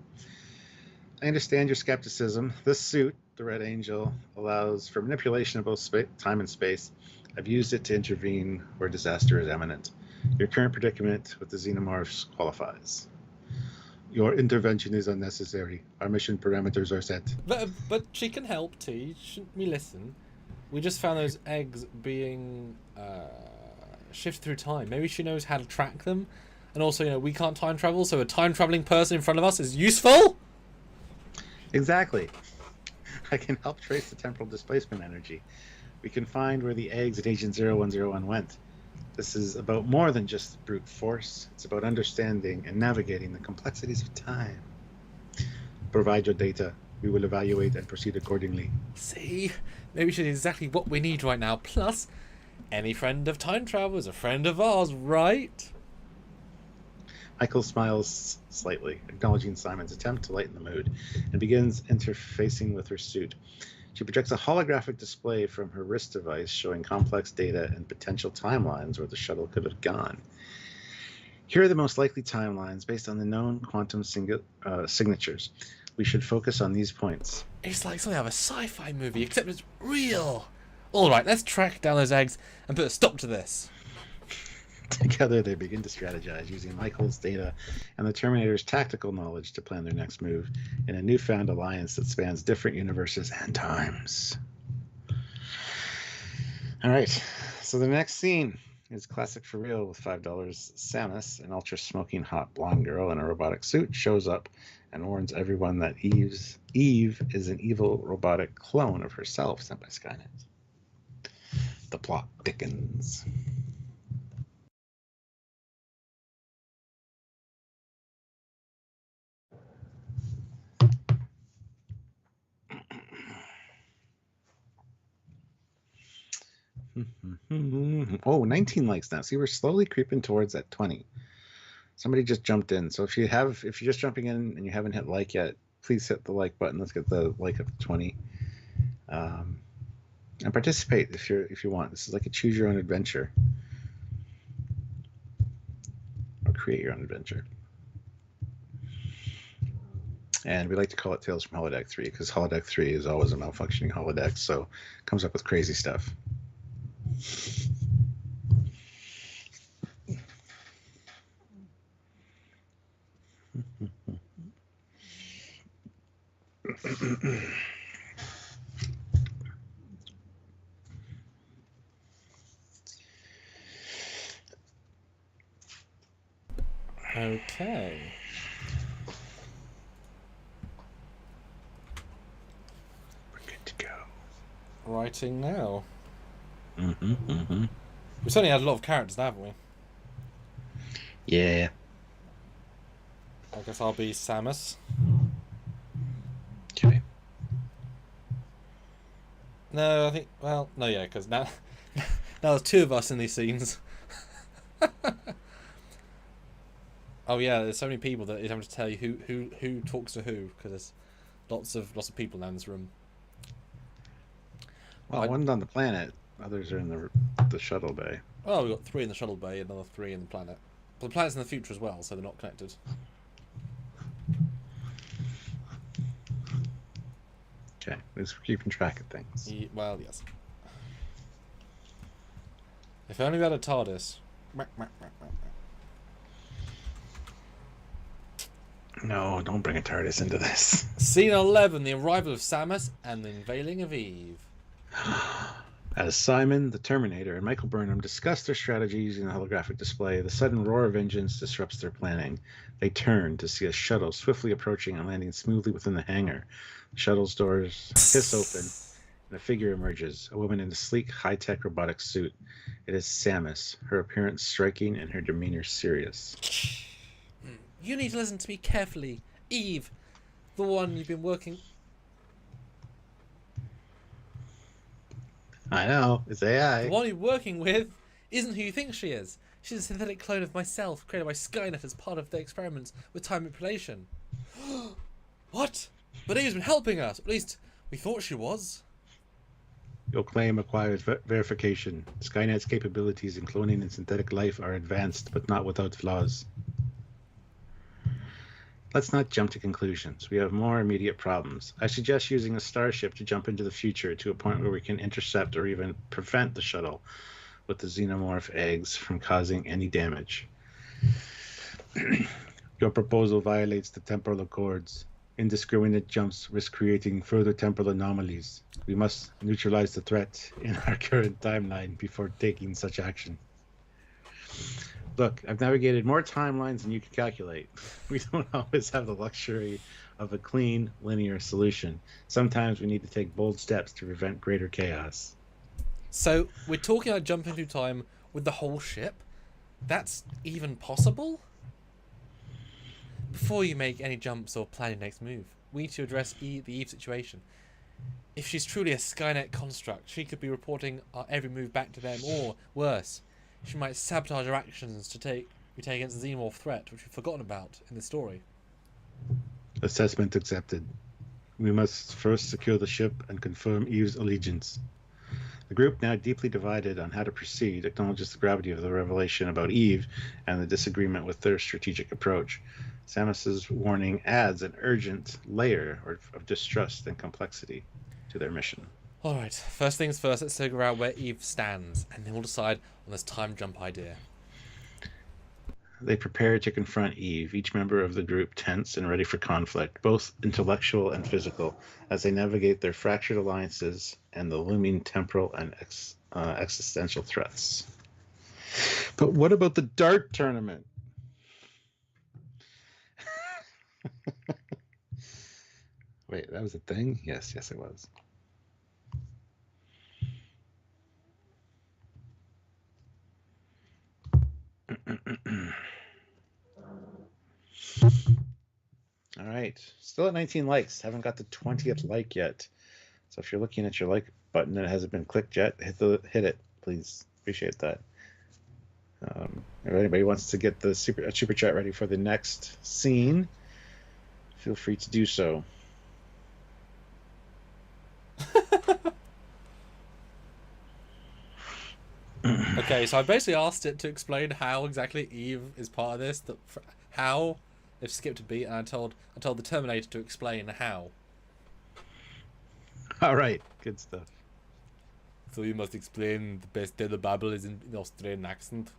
I understand your skepticism. This suit, the Red Angel, allows for manipulation of both time and space. I've used it to intervene where disaster is imminent. Your current predicament with the xenomorphs qualifies. Your intervention is unnecessary. Our mission parameters are set. But she can help, T. Shouldn't we listen? We just found those eggs being shifted through time. Maybe she knows how to track them. And also, you know, we can't time travel, so a time-traveling person in front of us is useful? Exactly. I can help trace the temporal displacement energy. We can find where the eggs at Agent 0101 went. This is about more than just brute force. It's about understanding and navigating the complexities of time. Provide your data. We will evaluate and proceed accordingly. See? Maybe she's exactly what we need right now. Plus, any friend of time travel is a friend of ours, right? Michael smiles slightly, acknowledging Simon's attempt to lighten the mood, and begins interfacing with her suit. She projects a holographic display from her wrist device showing complex data and potential timelines where the shuttle could have gone. Here are the most likely timelines based on the known quantum signatures. We should focus on these points. It's like something out of a sci-fi movie, except it's real. Alright, let's track down those eggs and put a stop to this. Together, they begin to strategize using Michael's data and the Terminator's tactical knowledge to plan their next move in a newfound alliance that spans different universes and times. All right, so the next scene is classic for real with $5. Samus, an ultra-smoking hot blonde girl in a robotic suit, shows up and warns everyone that Eve is an evil robotic clone of herself sent by Skynet. The plot thickens. Oh, 19 likes now. See, we're slowly creeping towards that 20. Somebody just jumped in. So if you're just jumping in and you haven't hit like yet, please hit the like button. Let's get the like up to 20. And participate if you want. This is like a choose your own adventure. Or create your own adventure. And we like to call it Tales from Holodeck 3 because Holodeck 3 is always a malfunctioning holodeck, so it comes up with crazy stuff. Okay. We're good to go. Writing now. Mm-hmm. We've certainly had a lot of characters, haven't we? Yeah. I guess I'll be Samus. Okay. No, I think... Well, no, yeah, because now there's two of us in these scenes. Oh yeah, there's so many people that I'm having to tell you who talks to who, because there's lots of people now in this room. Well, one's on the planet. Others are in the shuttle bay. Oh, we've got 3 in the shuttle bay, another 3 in the planet. But the planet's in the future as well, so they're not connected. Okay, let's keeping track of things. Well, yes. If only we had a TARDIS. No, don't bring a TARDIS into this. Scene 11, the arrival of Samus and the unveiling of Eve. As Simon, the Terminator, and Michael Burnham discuss their strategy using the holographic display, the sudden roar of engines disrupts their planning. They turn to see a shuttle swiftly approaching and landing smoothly within the hangar. The shuttle's doors hiss open, and a figure emerges, a woman in a sleek, high-tech robotic suit. It is Samus, her appearance striking and her demeanor serious. You need to listen to me carefully. Eve, the one you've been working... I know, it's AI. The one you're working with isn't who you think she is. She's a synthetic clone of myself, created by Skynet as part of their experiments with time manipulation. What? But Eve's been helping us. At least, we thought she was. Your claim requires verification. Skynet's capabilities in cloning and synthetic life are advanced, but not without flaws. Let's not jump to conclusions. We have more immediate problems. I suggest using a starship to jump into the future to a point where we can intercept or even prevent the shuttle with the xenomorph eggs from causing any damage. Your proposal violates the temporal accords. Indiscriminate jumps risk creating further temporal anomalies. We must neutralize the threat in our current timeline before taking such action. Look, I've navigated more timelines than you can calculate. We don't always have the luxury of a clean, linear solution. Sometimes we need to take bold steps to prevent greater chaos. So, we're talking about jumping through time with the whole ship? That's even possible? Before you make any jumps or plan your next move, we need to address the Eve situation. If she's truly a Skynet construct, she could be reporting our every move back to them, or worse, she might sabotage our actions we take against the Xenomorph threat, which we've forgotten about in the story. Assessment accepted. We must first secure the ship and confirm Eve's allegiance. The group, now deeply divided on how to proceed, acknowledges the gravity of the revelation about Eve and the disagreement with their strategic approach. Samus's warning adds an urgent layer of distrust and complexity to their mission. Alright, first things first, let's figure out where Eve stands, and then we'll decide on this time jump idea. They prepare to confront Eve, each member of the group tense and ready for conflict, both intellectual and physical, as they navigate their fractured alliances and the looming temporal and existential threats. But what about the dart tournament? Wait, that was a thing? Yes, it was. All right, still at 19 likes. Haven't got the 20th like yet. So if you're looking at your like button and it hasn't been clicked yet, hit it, please. Appreciate that. If anybody wants to get the super chat ready for the next scene, feel free to do so. Okay, so I basically asked it to explain how exactly Eve is part of this. How they've skipped a beat, and I told the Terminator to explain how. All right, good stuff. So you must explain the best day the Babel is in the Australian accent.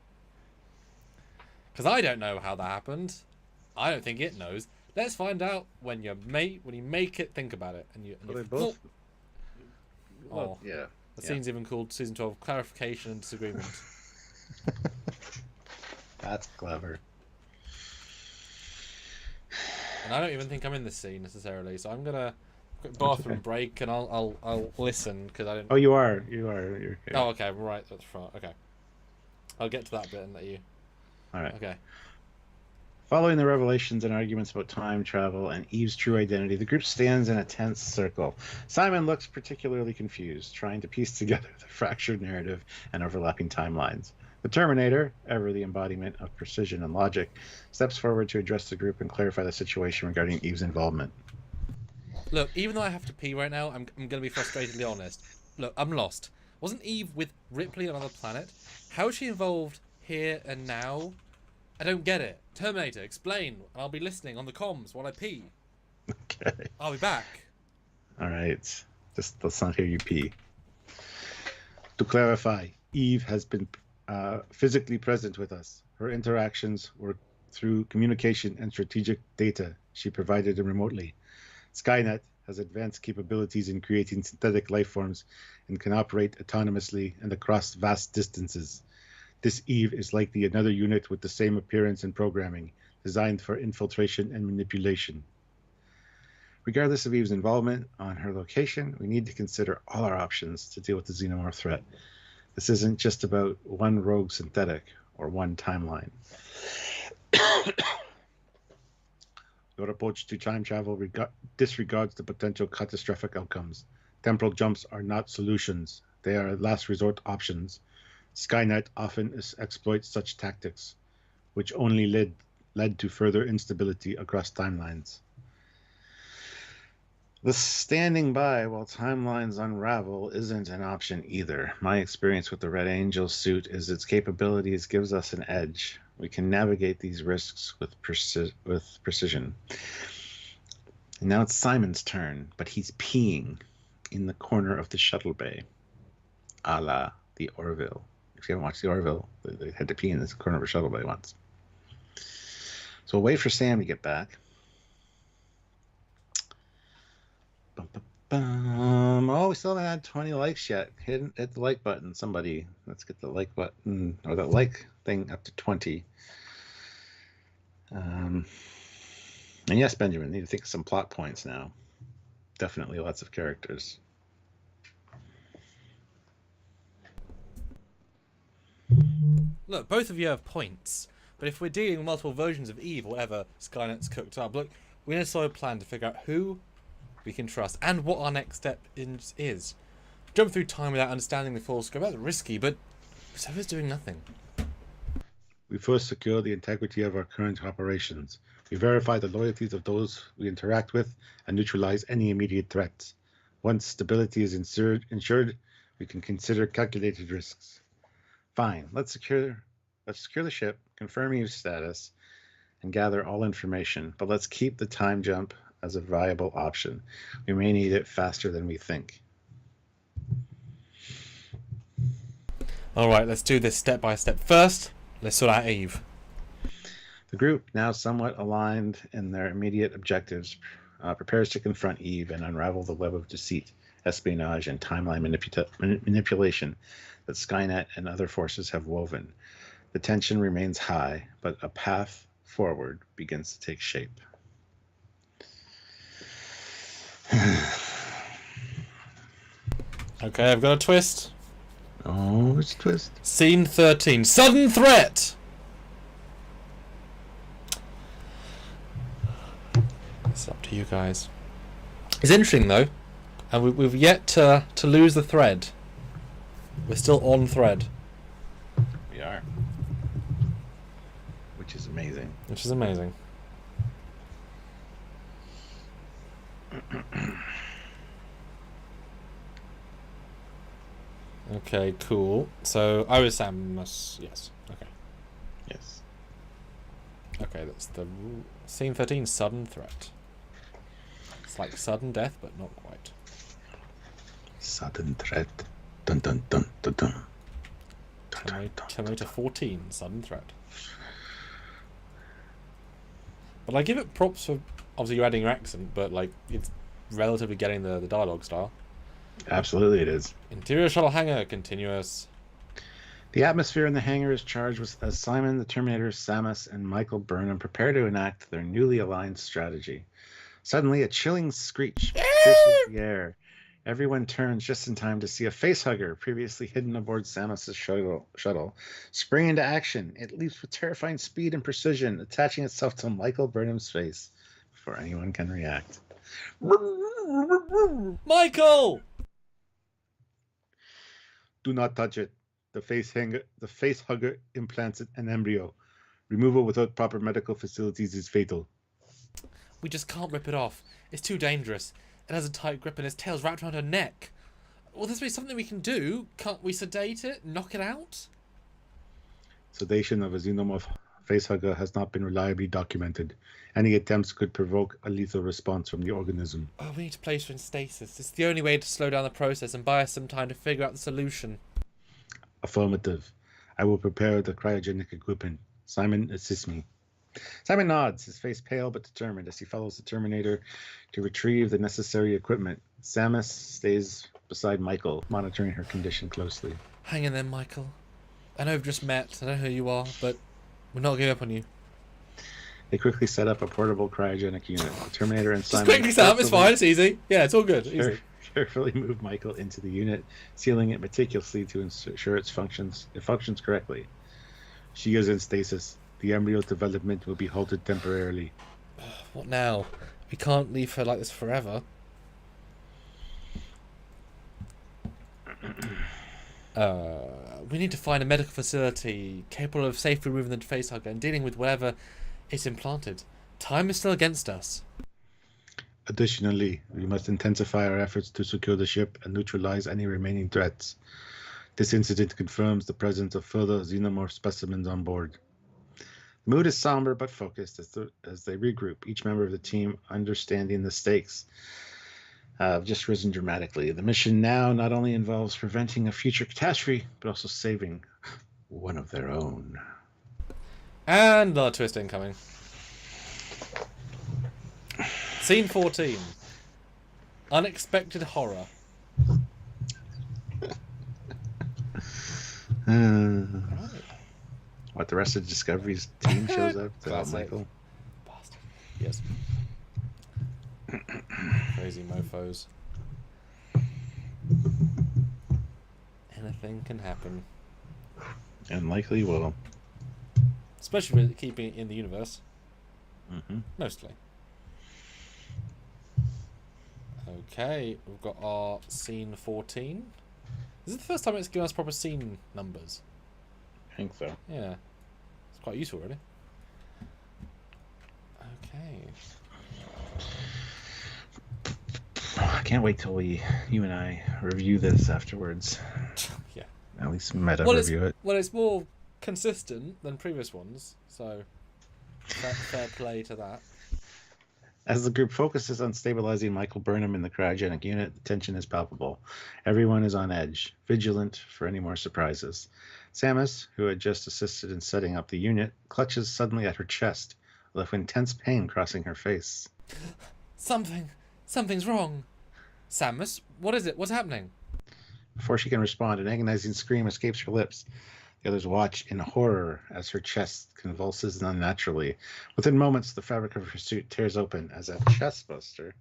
Because I don't know how that happened. I don't think it knows. Let's find out when you make it think about it. And they both. Oh, yeah. The scene's even called Season 12 Clarification and Disagreement. That's clever. And I don't even think I'm in this scene necessarily, so I'm gonna quick bathroom break and I'll listen because I don't. Oh, you are. You're here. Oh, okay, right. That's right. Okay, I'll get to that bit and let you. All right. Okay. Following the revelations and arguments about time travel and Eve's true identity, the group stands in a tense circle. Simon looks particularly confused, trying to piece together the fractured narrative and overlapping timelines. The Terminator, ever the embodiment of precision and logic, steps forward to address the group and clarify the situation regarding Eve's involvement. Look, even though I have to pee right now, I'm going to be frustratedly honest. Look, I'm lost. Wasn't Eve with Ripley on another planet? How is she involved here and now? I don't get it. Terminator, explain. I'll be listening on the comms while I pee. Okay. I'll be back. All right. Just let's not hear you pee. To clarify, Eve has been physically present with us. Her interactions were through communication and strategic data she provided remotely. Skynet has advanced capabilities in creating synthetic life forms and can operate autonomously and across vast distances. This Eve is likely another unit with the same appearance and programming, designed for infiltration and manipulation. Regardless of Eve's involvement on her location, we need to consider all our options to deal with the Xenomorph threat. This isn't just about one rogue synthetic or one timeline. Your approach to time travel disregards the potential catastrophic outcomes. Temporal jumps are not solutions. They are last resort options. Skynet often exploits such tactics, which only led to further instability across timelines. The standing by while timelines unravel isn't an option either. My experience with the Red Angel suit is its capabilities gives us an edge. We can navigate these risks with precision. And now it's Simon's turn, but he's peeing in the corner of the shuttle bay, a la the Orville. If you haven't watched the Orville, they had to pee in this corner of a shuttle bay once. So we'll wait for Sam to get back. Oh, we still haven't had 20 likes yet. Hit the like button, somebody. Let's get the like button, or the like thing up to 20. And yes, Benjamin, need to think of some plot points now. Definitely lots of characters. Look, both of you have points, but if we're dealing with multiple versions of Eve or whatever Skynet's cooked up, look, we need a solid plan to figure out who we can trust and what our next step is. Jump through time without understanding the full scope, that's risky, but so is doing nothing. We first secure the integrity of our current operations. We verify the loyalties of those we interact with and neutralize any immediate threats. Once stability is ensured, we can consider calculated risks. Fine, let's secure the ship, confirm use status, and gather all information, but let's keep the time jump as a viable option. We may need it faster than we think. Alright, let's do this step by step. First, let's sort out Eve. The group, now somewhat aligned in their immediate objectives, prepares to confront Eve and unravel the web of deceit, espionage, and timeline manipulation that Skynet and other forces have woven. The tension remains high, but a path forward begins to take shape. Okay, I've got a twist. Oh, it's a twist. Scene 13. Sudden threat! It's up to you guys. It's interesting, though. And we've yet to lose the thread. We're still on thread. We are. Which is amazing. Which is amazing. Okay, cool. So, I was Samus. Yes. Okay. Yes. Okay, that's the scene 13. Sudden threat. It's like sudden death, but not quite. Sudden threat. Dun dun dun dun dun. Terminator 14. Sudden threat. But I give it props for obviously you're adding your accent, but like it's relatively getting the dialogue style. Absolutely, it is. Interior shuttle hangar continuous. The atmosphere in the hangar is charged with as Simon, the Terminator, Samus, and Michael Burnham prepare to enact their newly aligned strategy. Suddenly, a chilling screech pierces the air. Everyone turns just in time to see a facehugger previously hidden aboard Samus' shuttle spring into action. It leaps with terrifying speed and precision, attaching itself to Michael Burnham's face before anyone can react. Michael! Do not touch it. The facehugger implants an embryo. Removal without proper medical facilities is fatal. We just can't rip it off. It's too dangerous. It has a tight grip and its tail's wrapped around her neck. Well, this may be something we can do. Can't we sedate it? Knock it out? Sedation of a xenomorph facehugger has not been reliably documented. Any attempts could provoke a lethal response from the organism. Oh, we need to place her in stasis. It's the only way to slow down the process and buy us some time to figure out the solution. Affirmative. I will prepare the cryogenic equipment. Simon, assist me. Simon nods, his face pale but determined as he follows the Terminator to retrieve the necessary equipment. Samus stays beside Michael, monitoring her condition closely. Hang in there, Michael. I know we've just met. I know who you are, but we're not giving up on you. They quickly set up a portable cryogenic unit. The Terminator and Simon... Just quickly set up, it's fine, it's easy. Yeah, it's all good. Easy. Carefully move Michael into the unit, sealing it meticulously to ensure it functions correctly. She is in stasis. The embryo development will be halted temporarily. What now? We can't leave her like this forever. We need to find a medical facility capable of safely removing the facehugger and dealing with whatever is implanted. Time is still against us. Additionally, we must intensify our efforts to secure the ship and neutralize any remaining threats. This incident confirms the presence of further xenomorph specimens on board. The mood is somber but focused as they regroup, each member of the team understanding the stakes have just risen dramatically. The mission now not only involves preventing a future catastrophe, but also saving one of their own. And another twist incoming. Scene 14. Unexpected horror. What, the rest of Discovery's team shows up? Michael? Bastard. Yes. Crazy mofos. Anything can happen. And likely will. Especially with keeping it in the universe. Mm-hmm. Mostly. Okay, we've got our scene 14. This is the first time it's given us proper scene numbers. I think so. Yeah. It's quite useful, really. Okay. I can't wait till you and I review this afterwards. Yeah. At least review it. Well, it's more consistent than previous ones, so fair play to that. As the group focuses on stabilizing Michael Burnham in the cryogenic unit, the tension is palpable. Everyone is on edge, vigilant for any more surprises. Samus, who had just assisted in setting up the unit, clutches suddenly at her chest, with intense pain crossing her face. Something's wrong. Samus, what is it? What's happening? Before she can respond, an agonizing scream escapes her lips. The others watch in horror as her chest convulses unnaturally. Within moments, the fabric of her suit tears open as a chestburster,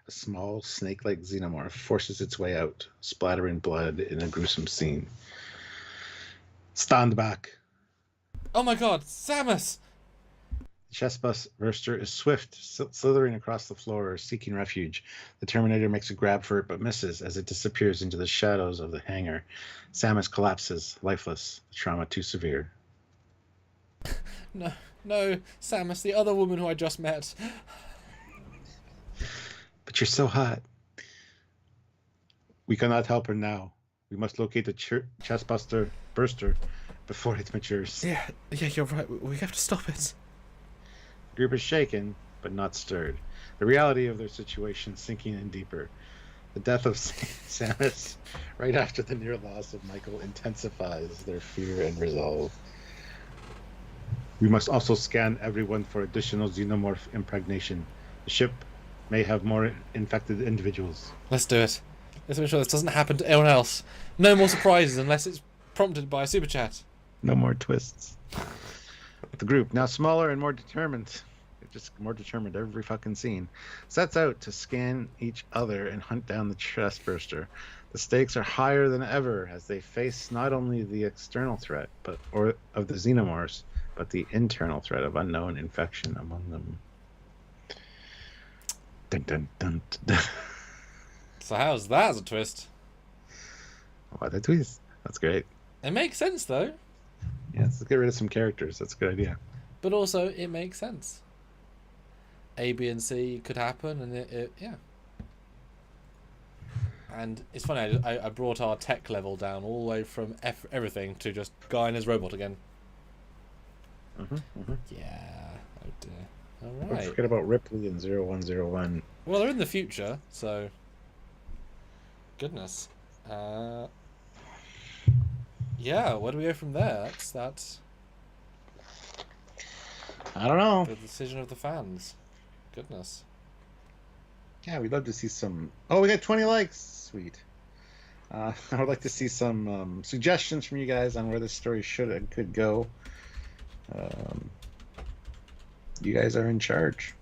a small snake-like xenomorph, forces its way out, splattering blood in a gruesome scene. Stand back. Oh my god, Samus! The chestburster is swift, slithering across the floor, seeking refuge. The Terminator makes a grab for it, but misses as it disappears into the shadows of the hangar. Samus collapses, lifeless, the trauma too severe. No, Samus, the other woman who I just met. But you're so hot. We cannot help her now. We must locate the chestburster before it matures. Yeah, you're right. We have to stop it. The group is shaken, but not stirred. The reality of their situation sinking in deeper. The death of Samus, right after the near loss of Michael, intensifies their fear and resolve. We must also scan everyone for additional xenomorph impregnation. The ship may have more infected individuals. Let's do it. Let's make sure this doesn't happen to anyone else. No more surprises unless it's prompted by a super chat. No more twists. The group, now smaller and more determined, just more determined every fucking scene, sets out to scan each other and hunt down the chestburster. The stakes are higher than ever as they face not only the external threat of the xenomorphs, but the internal threat of unknown infection among them. Dun, dun, dun, dun. So how's that as a twist? What a twist. That's great. It makes sense, though. Yeah, let's get rid of some characters. That's a good idea. But also, it makes sense. A, B, and C could happen, and yeah. And it's funny, I brought our tech level down all the way from everything to just guy and his robot again. Yeah. Oh dear. All right. Don't forget about Ripley and 0101. Well, they're in the future, so... Goodness. Yeah, where do we go from there? That's I don't know. the decision of the fans. Goodness. Yeah, we'd love to see some... Oh, we got 20 likes. Sweet. I would like to see some suggestions from you guys on where this story should and could go. You guys are in charge.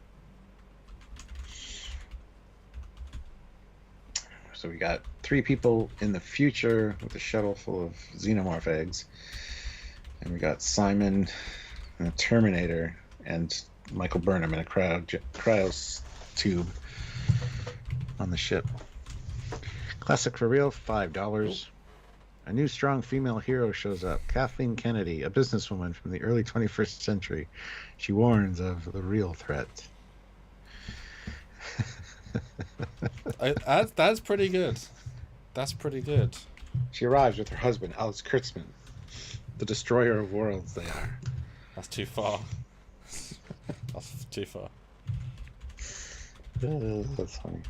So we got 3 people in the future with a shuttle full of xenomorph eggs. And we got Simon, a Terminator, and Michael Burnham in a cryos tube on the ship. Classic for real, $5. A new strong female hero shows up. Kathleen Kennedy, a businesswoman from the early 21st century. She warns of the real threat. That's pretty good. That's pretty good. She arrives with her husband, Alex Kurtzman, the destroyer of worlds they are. That's too far. That's too far. That's funny.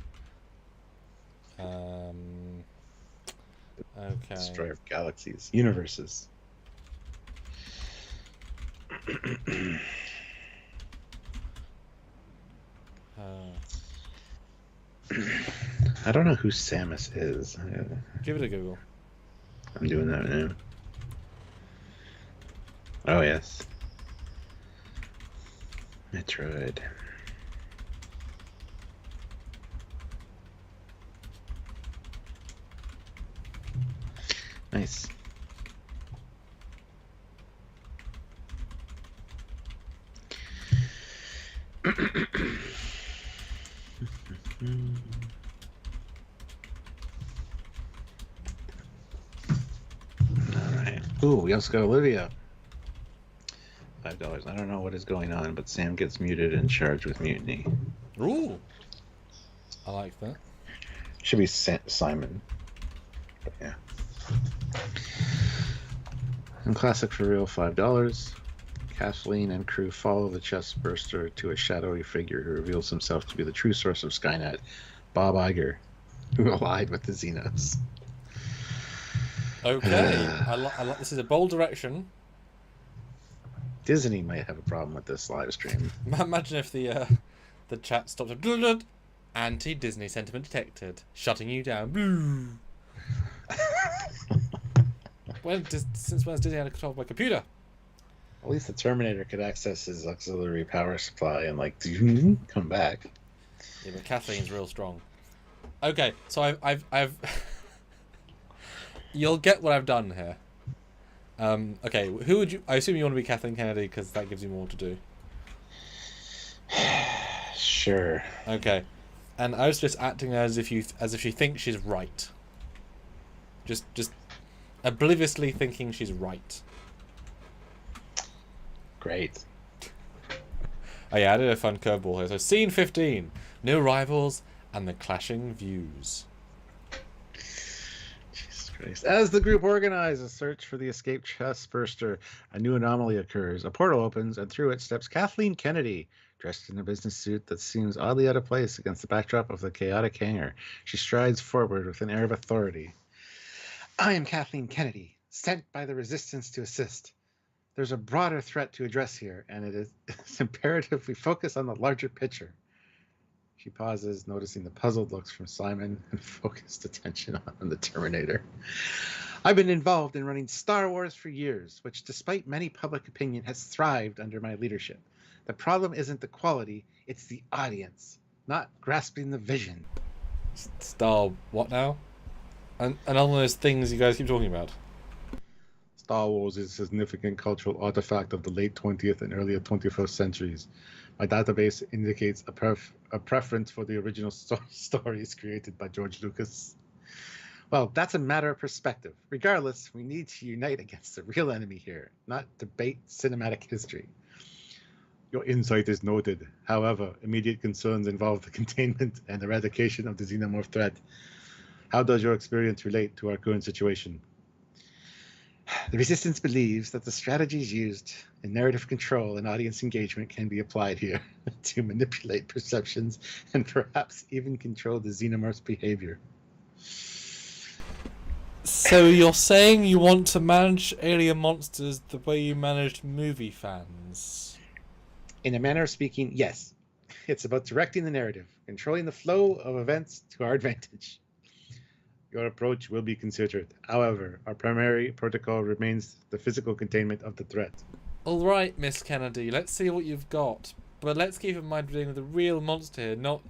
Okay. Destroyer of galaxies, universes. I don't know who Samus is. Give it a Google. I'm doing that now. Oh, yes. Metroid. Nice. Alright. Ooh, we also got Olivia. $5. I don't know what is going on, but Sam gets muted and charged with mutiny. Ooh. I like that. Should be Simon. But yeah. And classic for real, $5. Kathleen and crew follow the Chestburster to a shadowy figure who reveals himself to be the true source of Skynet, Bob Iger, who allied with the Xenos. Okay, I like. This is a bold direction. Disney might have a problem with this live stream. Imagine if the chat stopped at anti-Disney sentiment detected, shutting you down. Since when has Disney had control of my computer? At least the Terminator could access his auxiliary power supply and come back. Yeah, but Kathleen's real strong. Okay, so I've you'll get what I've done here. Okay, who would you? I assume you want to be Kathleen Kennedy because that gives you more to do. Sure. Okay, and I was just acting as if she thinks she's right. Just obliviously thinking she's right. Great. Oh yeah, I did a fun curveball here. So scene 15, new rivals and the clashing views. Jesus Christ. As the group organizes a search for the escaped Chestburster, a new anomaly occurs. A portal opens, and through it steps Kathleen Kennedy, dressed in a business suit that seems oddly out of place against the backdrop of the chaotic hangar. She strides forward with an air of authority. I am Kathleen Kennedy, sent by the Resistance to assist. There's a broader threat to address here, and it's imperative we focus on the larger picture. She pauses, noticing the puzzled looks from Simon and focused attention on the Terminator. I've been involved in running Star Wars for years, which, despite many public opinion, has thrived under my leadership. The problem isn't the quality, it's the audience, not grasping the vision. Star what now? And all those things you guys keep talking about. Star Wars is a significant cultural artifact of the late 20th and early 21st centuries. My database indicates a preference for the original stories created by George Lucas. Well, that's a matter of perspective. Regardless, we need to unite against the real enemy here, not debate cinematic history. Your insight is noted. However, immediate concerns involve the containment and eradication of the Xenomorph threat. How does your experience relate to our current situation? The Resistance believes that the strategies used in narrative control and audience engagement can be applied here to manipulate perceptions and perhaps even control the Xenomorph's behavior. So you're saying you want to manage alien monsters the way you managed movie fans? In a manner of speaking, yes. It's about directing the narrative, controlling the flow of events to our advantage. Your approach will be considered. However, our primary protocol remains the physical containment of the threat. All right, Miss Kennedy, let's see what you've got. But let's keep in mind we're dealing with a real monster here, not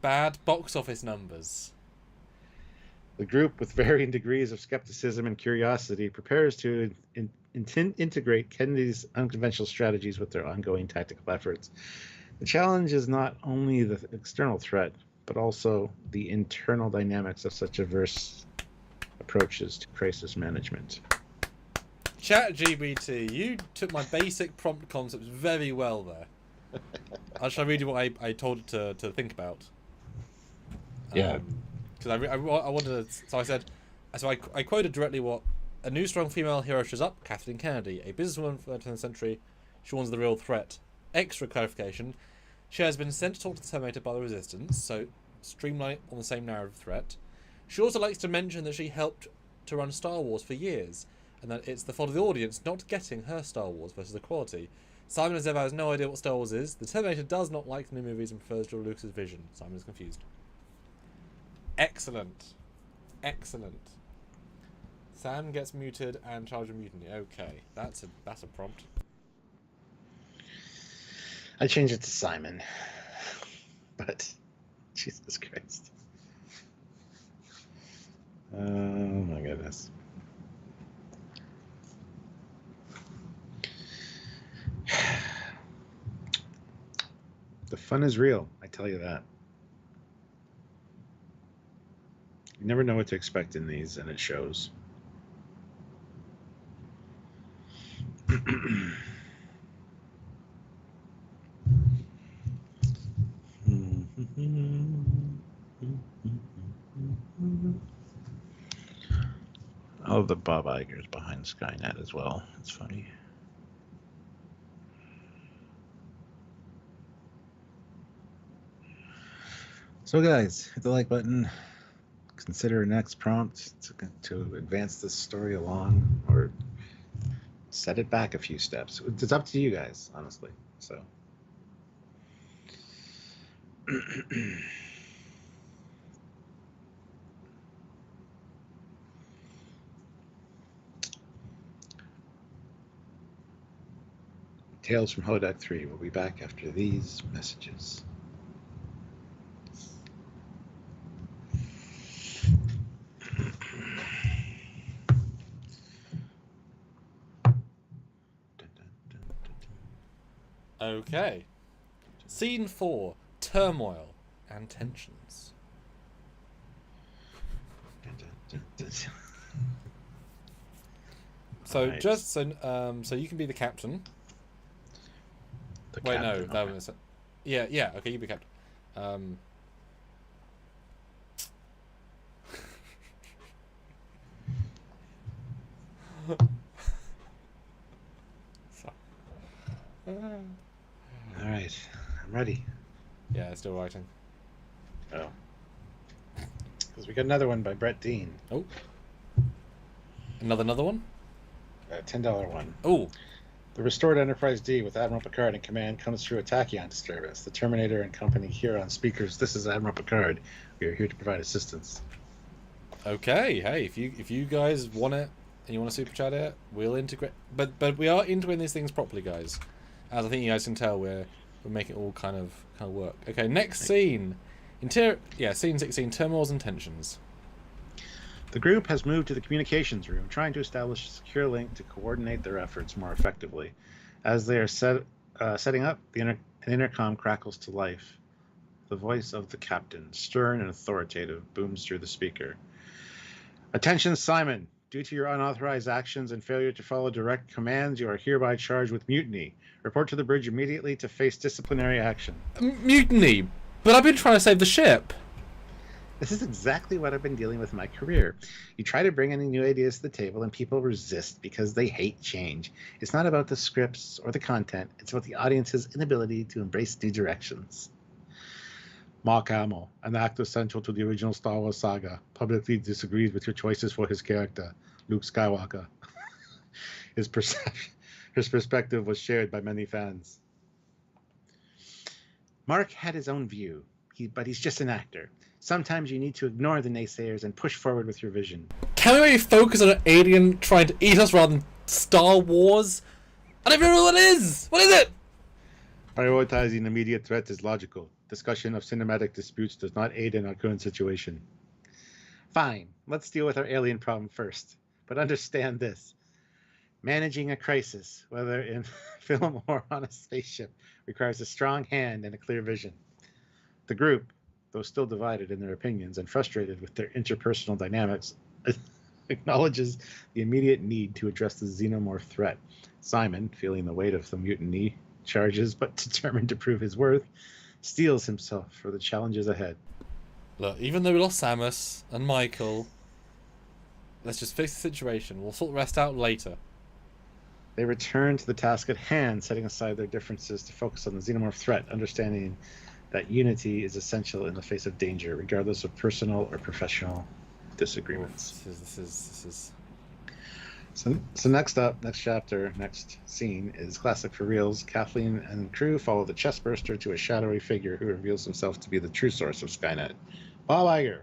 bad box office numbers. The group, with varying degrees of skepticism and curiosity, prepares to integrate Kennedy's unconventional strategies with their ongoing tactical efforts. The challenge is not only the external threat, but also the internal dynamics of such diverse approaches to crisis management. ChatGPT, you took my basic prompt concepts very well there. Shall I read you what I told it to think about? Yeah. Because I wanted to, so I said, so I quoted directly what a new strong female hero shows up, Kathleen Kennedy, a businesswoman for the 20th century. She warns of the real threat. Extra clarification: she has been sent to talk to the Terminator by the Resistance, so streamline on the same narrative threat. She also likes to mention that she helped to run Star Wars for years, and that it's the fault of the audience not getting her Star Wars versus the quality. Simon as ever has no idea what Star Wars is. The Terminator does not like the new movies and prefers George Lucas' vision. Simon is confused. Excellent. Excellent. Sam gets muted and charged with mutiny. Okay, that's a prompt. I changed it to Simon, but Jesus Christ. Oh my goodness. The fun is real, I tell you that. You never know what to expect in these, and it shows. Oh, the Bob Iger's behind Skynet as well. It's funny. So guys, hit the like button. Consider a next prompt to advance this story along, or set it back a few steps. It's up to you guys, honestly. So. Tales from Holodeck 3 will be back after these messages. Okay. Scene 4. Turmoil and tensions. So Right. just so you can be the captain. The Wait, captain, no, that okay. was yeah. Okay, you be captain. All right, I'm ready. Yeah, still writing. Oh. Because we got another one by Brett Dean. Oh. Another one? A $10 one. Oh. The restored Enterprise D with Admiral Picard in command comes through a tachyon disturbance. The Terminator and company hear on speakers, "This is Admiral Picard. We are here to provide assistance." Okay, hey, if you guys want it and you want to super chat it, we'll integrate. But we are integrating these things properly, guys. As I think you guys can tell, we're making it all kind of work. Okay, next scene. Scene 16, turmoils and tensions. The group has moved to the communications room, trying to establish a secure link to coordinate their efforts more effectively. As they are setting up, an intercom crackles to life. The voice of the captain, stern and authoritative, booms through the speaker. "Attention, Simon. Due to your unauthorized actions and failure to follow direct commands, you are hereby charged with mutiny. Report to the bridge immediately to face disciplinary action." Mutiny? But I've been trying to save the ship. This is exactly what I've been dealing with in my career. You try to bring any new ideas to the table and people resist because they hate change. It's not about the scripts or the content. It's about the audience's inability to embrace new directions. Mark Hamill, an actor central to the original Star Wars saga, publicly disagrees with your choices for his character, Luke Skywalker. His perspective was shared by many fans. Mark had his own view, but he's just an actor. Sometimes you need to ignore the naysayers and push forward with your vision. Can we maybe focus on an alien trying to eat us rather than Star Wars? I don't even know what it is! What is it? Prioritizing immediate threats is logical. Discussion of cinematic disputes does not aid in our current situation. Fine, let's deal with our alien problem first. But understand this. Managing a crisis, whether in film or on a spaceship, requires a strong hand and a clear vision. The group, though still divided in their opinions and frustrated with their interpersonal dynamics, acknowledges the immediate need to address the xenomorph threat. Simon, feeling the weight of the mutiny charges but determined to prove his worth, steels himself for the challenges ahead. Look, even though we lost Samus and Michael, let's just fix the situation. We'll sort the rest out later. They return to the task at hand, setting aside their differences to focus on the Xenomorph threat, understanding that unity is essential in the face of danger, regardless of personal or professional disagreements. This is. So next up, next chapter, next scene is classic for reals. Kathleen and crew follow the Chestburster to a shadowy figure who reveals himself to be the true source of Skynet, Bob Iger,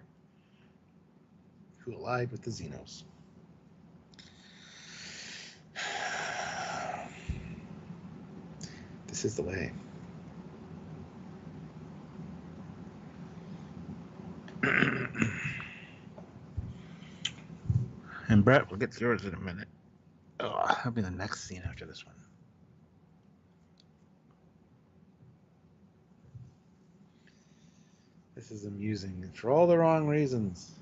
who allied with the Xenos. This is the way. And Brett, we'll get to yours in a minute. Oh, that'll be the next scene after this one. This is amusing for all the wrong reasons.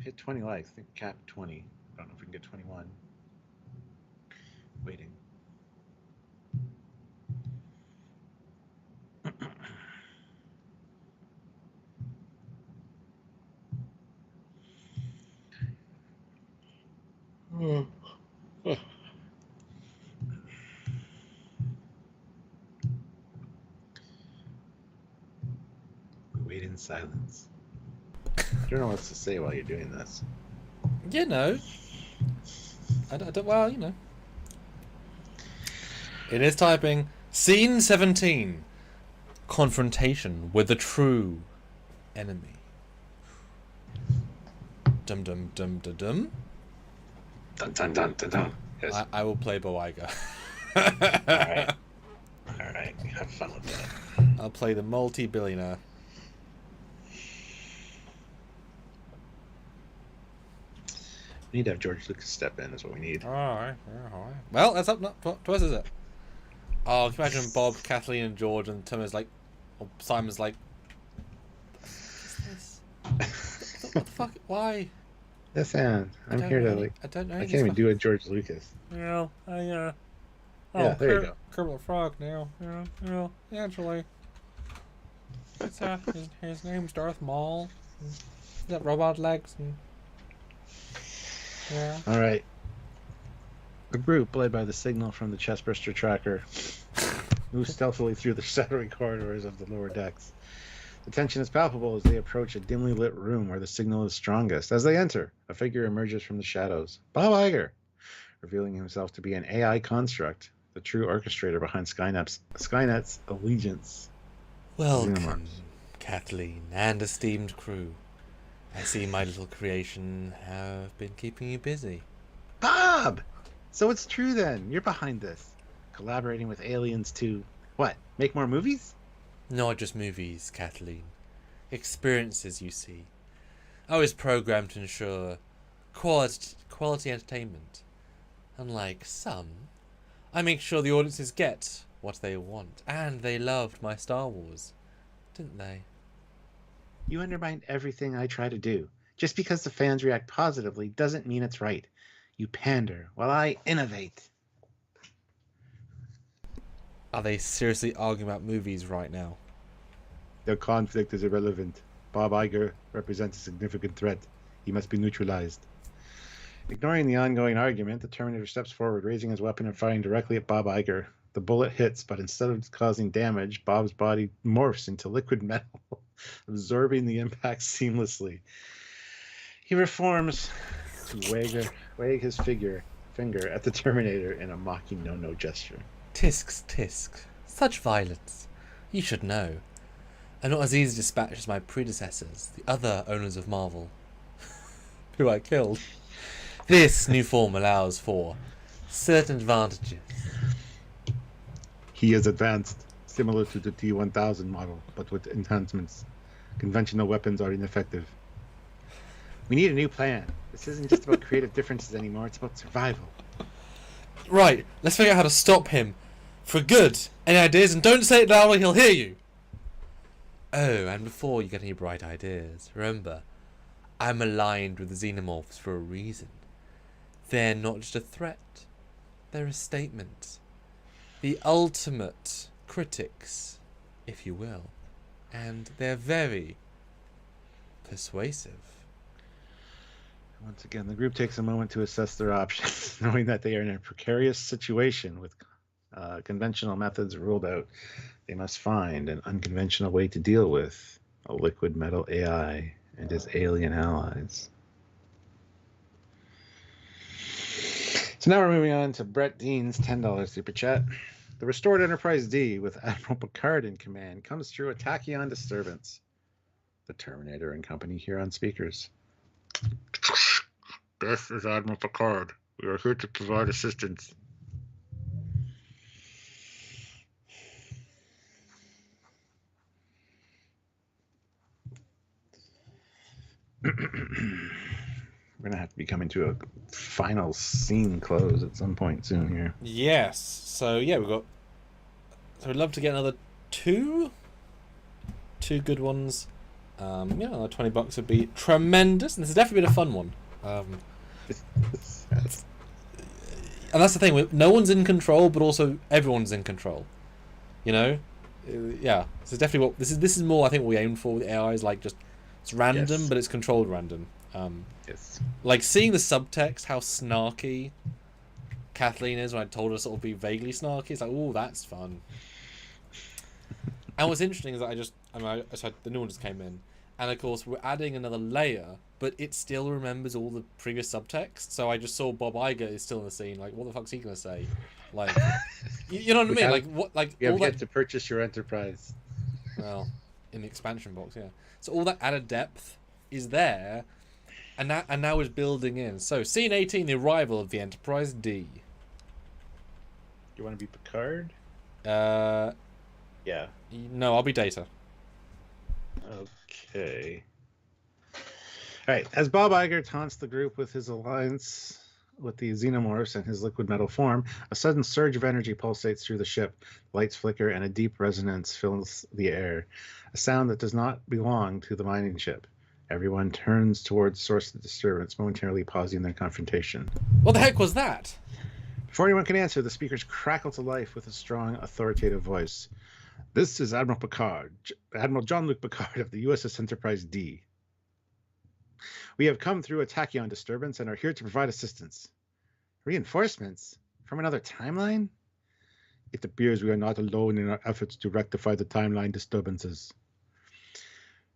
Hit 20 likes. I think cap 20. I don't know if we can get 21. Waiting. We wait in silence. I don't know what to say while you're doing this. You know. I don't, well, you know. It is typing Scene 17. Confrontation with the true enemy. Dum dum dum dum dum. Dun dun dun dun dun. Yes. I will play Bo Iger. Alright. Alright. Have fun with that. I'll play the multi-billionaire. We need to have George Lucas step in, is what we need. Alright. Well, that's up. What twice is it? Oh, can you imagine Bob, Kathleen, and George, and Tim is like, or Simon's like, what is this? What the fuck? Why? Listen, I'm here to like. I don't know. I can't even do a George Lucas. Yeah, yeah, there you go. Kermit the Frog now. Yeah, actually. It's, his name's Darth Maul. He's got robot legs and. Yeah. All right. A group led by the signal from the Chestburster tracker moves stealthily through the shadowy corridors of the lower decks. The tension is palpable as they approach a dimly lit room where the signal is strongest. As they enter, a figure emerges from the shadows. Bob Iger, revealing himself to be an AI construct, the true orchestrator behind Skynet's allegiance. Welcome, Kathleen and esteemed crew. I see my little creation have been keeping you busy. Bob! So it's true then. You're behind this. Collaborating with aliens to, what, make more movies? Not just movies, Kathleen. Experiences, you see. I was programmed to ensure quality entertainment. Unlike some, I make sure the audiences get what they want. And they loved my Star Wars, didn't they? You undermine everything I try to do. Just because the fans react positively doesn't mean it's right. You pander while I innovate. Are they seriously arguing about movies right now? Their conflict is irrelevant. Bob Iger represents a significant threat. He must be neutralized. Ignoring the ongoing argument, the Terminator steps forward, raising his weapon and firing directly at Bob Iger. The bullet hits, but instead of causing damage, Bob's body morphs into liquid metal, absorbing the impact seamlessly. He reforms to wag his finger at the Terminator in a mocking no-no gesture. Tisk. Such violence. You should know. I'm not as easy to dispatch as my predecessors, the other owners of Marvel, who I killed. This new form allows for certain advantages. He is advanced, similar to the T-1000 model, but with enhancements. Conventional weapons are ineffective. We need a new plan. This isn't just about creative differences anymore, it's about survival. Right, let's figure out how to stop him. For good. Any ideas? And don't say it loud or he'll hear you. Oh, and before you get any bright ideas, remember, I'm aligned with the Xenomorphs for a reason. They're not just a threat, they're a statement. The ultimate critics, if you will. And they're very persuasive. Once again, the group takes a moment to assess their options, knowing that they are in a precarious situation with conventional methods ruled out. They must find an unconventional way to deal with a liquid metal AI and his alien allies. So now we're moving on to Brett Dean's $10 super chat. The restored Enterprise D with Admiral Picard in command comes through a tachyon disturbance. The Terminator and company here on speakers. This is Admiral Picard. We are here to provide assistance. We're going to have to be coming to a final scene close at some point soon here. Yes. So, yeah, we've got... So, we'd love to get another two good ones. Another $20 would be tremendous. And this has definitely been a fun one. And that's the thing. No one's in control, but also everyone's in control. You know? Yeah. This is definitely what... This is more, I think, what we aim for with AI is like just... It's random, yes. But it's controlled random. Yes. Like seeing the subtext, how snarky Kathleen is when I told her to sort of be vaguely snarky. It's like, oh, that's fun. And what's interesting is that the new one just came in, and of course we're adding another layer, but it still remembers all the previous subtext. So I just saw Bob Iger is still in the scene. Like, what the fuck's he gonna say? Like, you know what I mean? Like, what? Like, you have yet to purchase your Enterprise. Well, in the expansion box, yeah. So all that added depth is there, and now is building in. So scene 18, the arrival of the Enterprise D. You want to be Picard? Yeah. No, I'll be Data. Okay. All right. As Bob Iger taunts the group with his alliance with the Xenomorphs and his liquid metal form, a sudden surge of energy pulsates through the ship. Lights flicker and a deep resonance fills the air, a sound that does not belong to the mining ship. Everyone turns towards the source of the disturbance, momentarily pausing their confrontation. What the heck was that? Before anyone can answer, the speakers crackle to life with a strong, authoritative voice. This is Admiral Picard, Admiral Jean-Luc Picard of the USS Enterprise D. We have come through a tachyon disturbance and are here to provide assistance. Reinforcements? From another timeline? It appears we are not alone in our efforts to rectify the timeline disturbances.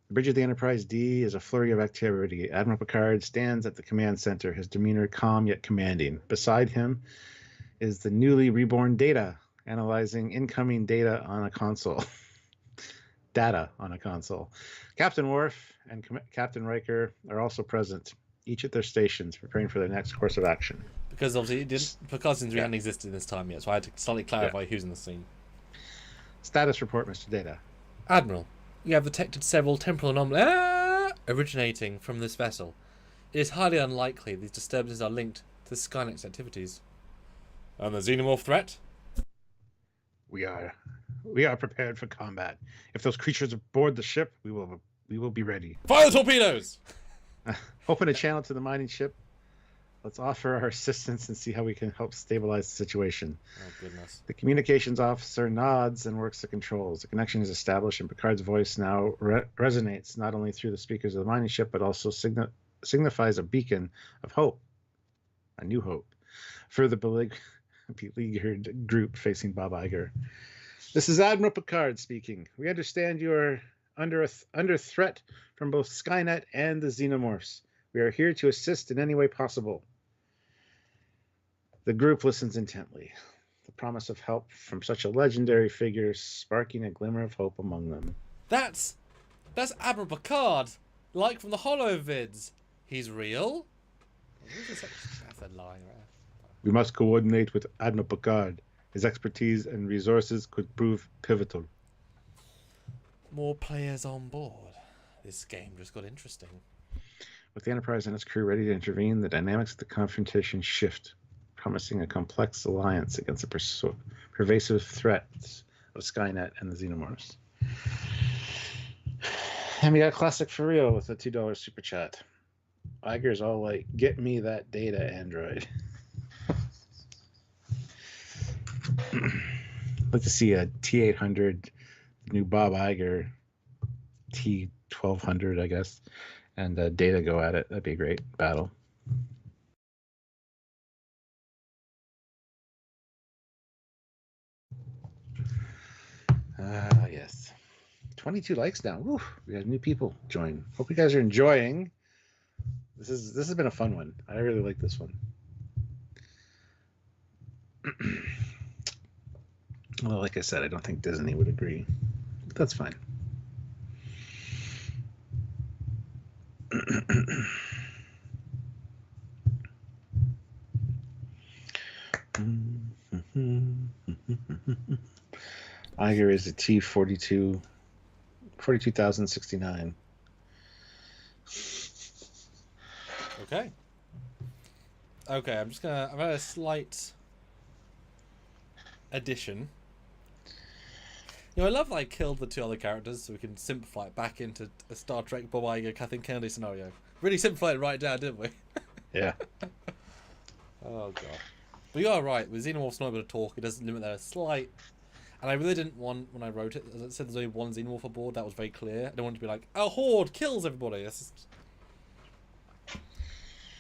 The bridge of the Enterprise D is a flurry of activity. Admiral Picard stands at the command center, his demeanor calm yet commanding. Beside him is the newly reborn Data, analyzing incoming data on a console. Data on a console. Captain Worf and Captain Riker are also present, each at their stations, preparing for their next course of action. Because obviously, Picard since we hadn't existed in this time yet, so I had to slightly clarify who's in the scene. Status report, Mr. Data. Admiral, you have detected several temporal anomalies originating from this vessel. It is highly unlikely these disturbances are linked to the Skynet's activities. And the Xenomorph threat? We are prepared for combat. If those creatures board the ship, we will be ready. Fire the torpedoes! Open a channel to the mining ship. Let's offer our assistance and see how we can help stabilize the situation. Oh, goodness. The communications officer nods and works the controls. The connection is established, and Picard's voice now resonates not only through the speakers of the mining ship, but also signifies a beacon of hope, a new hope, for the beleaguered group facing Bob Iger. This is Admiral Picard speaking. We understand you are under threat from both Skynet and the Xenomorphs. We are here to assist in any way possible. The group listens intently, the promise of help from such a legendary figure sparking a glimmer of hope among them. That's Admiral Picard, like from the Holovids. He's real? That's a lie, right? We must coordinate with Admiral Picard. His expertise and resources could prove pivotal. More players on board. This game just got interesting. With the Enterprise and its crew ready to intervene, the dynamics of the confrontation shift, promising a complex alliance against the pervasive threats of Skynet and the Xenomorphs. And we got Classic for Real with a $2 super chat. Iger's all like, get me that data, Android. I'd like to see a T800, new Bob Iger T1200, I guess, and Data go at it. That'd be a great battle. Yes. 22 likes now. Woo, we got new people join. Hope you guys are enjoying. This has been a fun one. I really like this one. Well, like I said, I don't think Disney would agree, but that's fine. Iger is a T42, 42,069. Okay. Okay, I've had a slight addition. You know, I love that I killed the two other characters so we can simplify it back into a Star Trek Bob Iger, Kathleen Kennedy scenario. Really simplified it right down, didn't we? Yeah. Oh, God. But you are right. With Xenomorph's not able to talk, it does limit their slight. And I really didn't want, when I wrote it, as it said there's only one Xenomorph aboard, that was very clear. I didn't want it to be like, a horde kills everybody. That's just...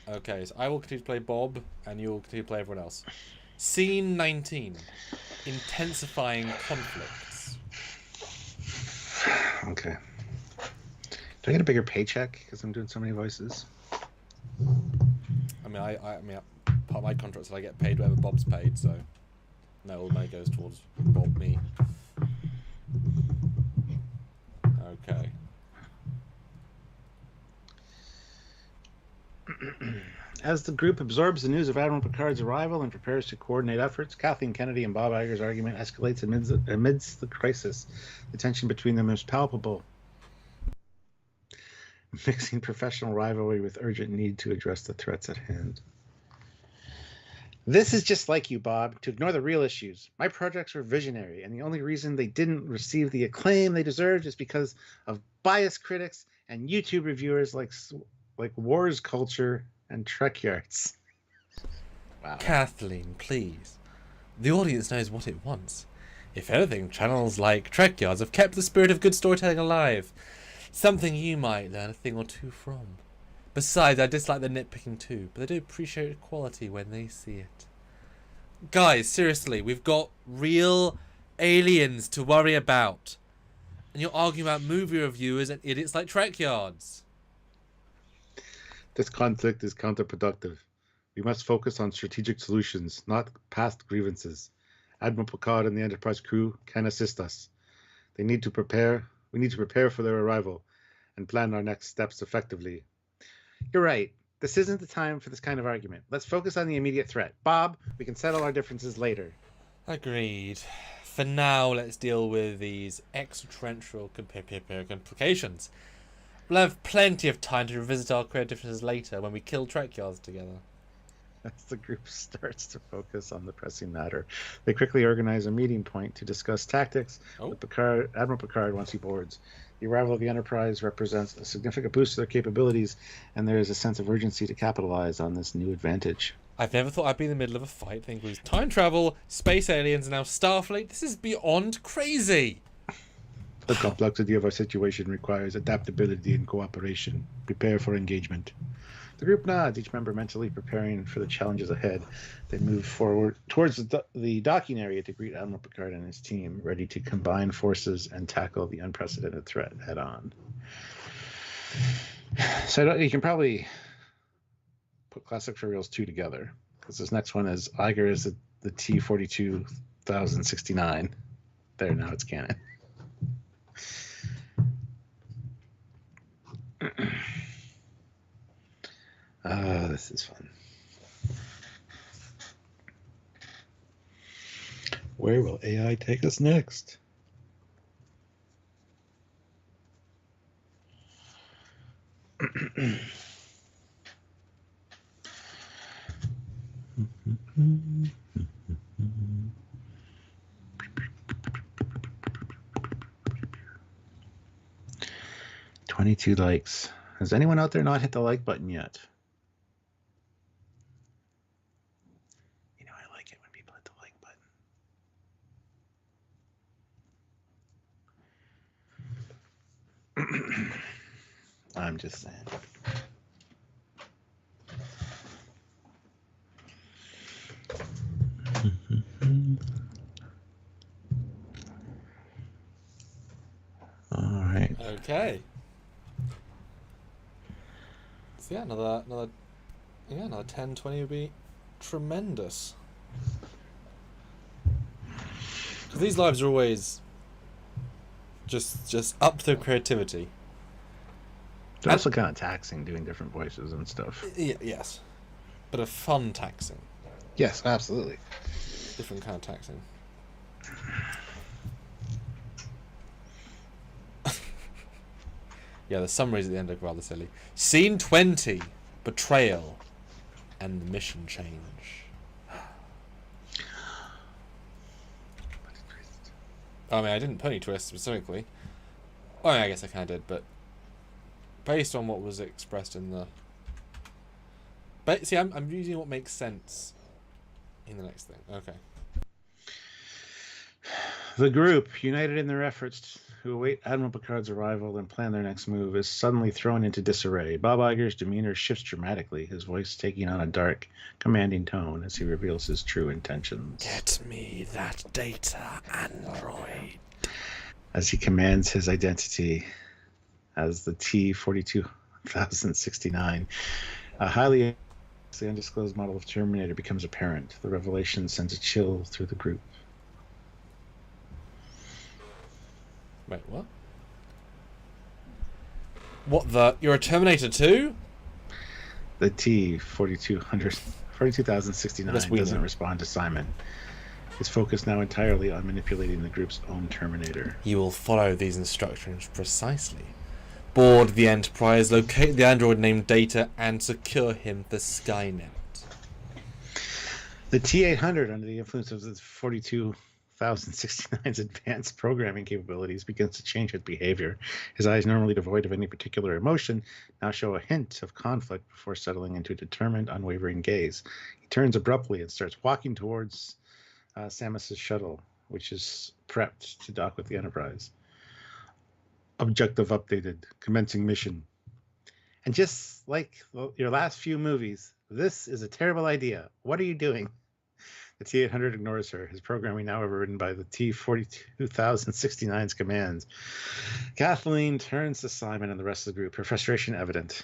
Okay, so I will continue to play Bob, and you'll continue to play everyone else. Scene 19. Intensifying conflicts. Okay. Do I get a bigger paycheck because I'm doing so many voices? I mean, part of my contract is I get paid whatever Bob's paid, so no, all the money goes towards Bob, me. Okay. As the group absorbs the news of Admiral Picard's arrival and prepares to coordinate efforts, Kathleen Kennedy and Bob Iger's argument escalates amidst the crisis. The tension between them is palpable, mixing professional rivalry with urgent need to address the threats at hand. This is just like you, Bob, to ignore the real issues. My projects were visionary, and the only reason they didn't receive the acclaim they deserved is because of biased critics and YouTube reviewers like Wars Culture and Trekyards. Wow. Kathleen, please. The audience knows what it wants. If anything, channels like Trekyards have kept the spirit of good storytelling alive. Something you might learn a thing or two from. Besides, I dislike the nitpicking too, but they do appreciate quality when they see it. Guys, seriously, we've got real aliens to worry about. And you're arguing about movie reviewers and idiots like Trekyards. This conflict is counterproductive. We must focus on strategic solutions, not past grievances. Admiral Picard and the Enterprise crew can assist us. We need to prepare for their arrival and plan our next steps effectively. You're right. This isn't the time for this kind of argument. Let's focus on the immediate threat. Bob, we can settle our differences later. Agreed. For now, let's deal with these extraterrestrial complications. We'll have plenty of time to revisit our creative differences later when we kill Trekyards together. As the group starts to focus on the pressing matter, they quickly organize a meeting point to discuss tactics with Admiral Picard once he boards. The arrival of the Enterprise represents a significant boost to their capabilities, and there is a sense of urgency to capitalize on this new advantage. I've never thought I'd be in the middle of a fight. Think with time travel, space aliens, and now Starfleet. This is beyond crazy. The complexity of our situation requires adaptability and cooperation. Prepare for engagement. The group nods, each member mentally preparing for the challenges ahead. They move forward towards the docking area to greet Admiral Picard and his team, ready to combine forces and tackle the unprecedented threat head on. So you can probably put Classic for Reals 2 together, because this next one is Iger is the T42,069. There, now it's canon. This is fun. Where will AI take us next? 22 likes. Has anyone out there not hit the like button yet? You know, I like it when people hit the like button. I'm just saying. All right. Okay. So yeah, another 10, 20 would be tremendous. Because these lives are always just up to creativity. They're also kind of taxing doing different voices and stuff. Yes. But a fun taxing. Yes, absolutely. Different kind of taxing. Yeah, the summaries at the end are rather silly. Scene 20, Betrayal, and the mission change. I mean, I didn't put any twists specifically. I mean, I guess I kind of did, but based on what was expressed in the... But see, I'm using what makes sense in the next thing. Okay. The group, united in their efforts who await Admiral Picard's arrival and plan their next move, is suddenly thrown into disarray. Bob Iger's demeanor shifts dramatically, his voice taking on a dark, commanding tone as he reveals his true intentions. Get me that data, android. As he commands his identity as the T-42,069, a highly undisclosed model of Terminator becomes apparent. The revelation sends a chill through the group. Wait, what? What the? You're a Terminator too? The T-42,069 doesn't respond to Simon. His focus now entirely on manipulating the group's own Terminator. You will follow these instructions precisely. Board the Enterprise, locate the android named Data, and secure him for Skynet. The T-800, under the influence of the 42,069's advanced programming capabilities, begins to change its behavior. His eyes, normally devoid of any particular emotion, now show a hint of conflict before settling into a determined, unwavering gaze. He turns abruptly and starts walking towards Samus's shuttle, which is prepped to dock with the Enterprise. Objective updated, commencing mission. And just like your last few movies, this is a terrible idea. What are you doing? The T-800 ignores her, his programming now overridden by the T-42,069's commands. Kathleen turns to Simon and the rest of the group, her frustration evident.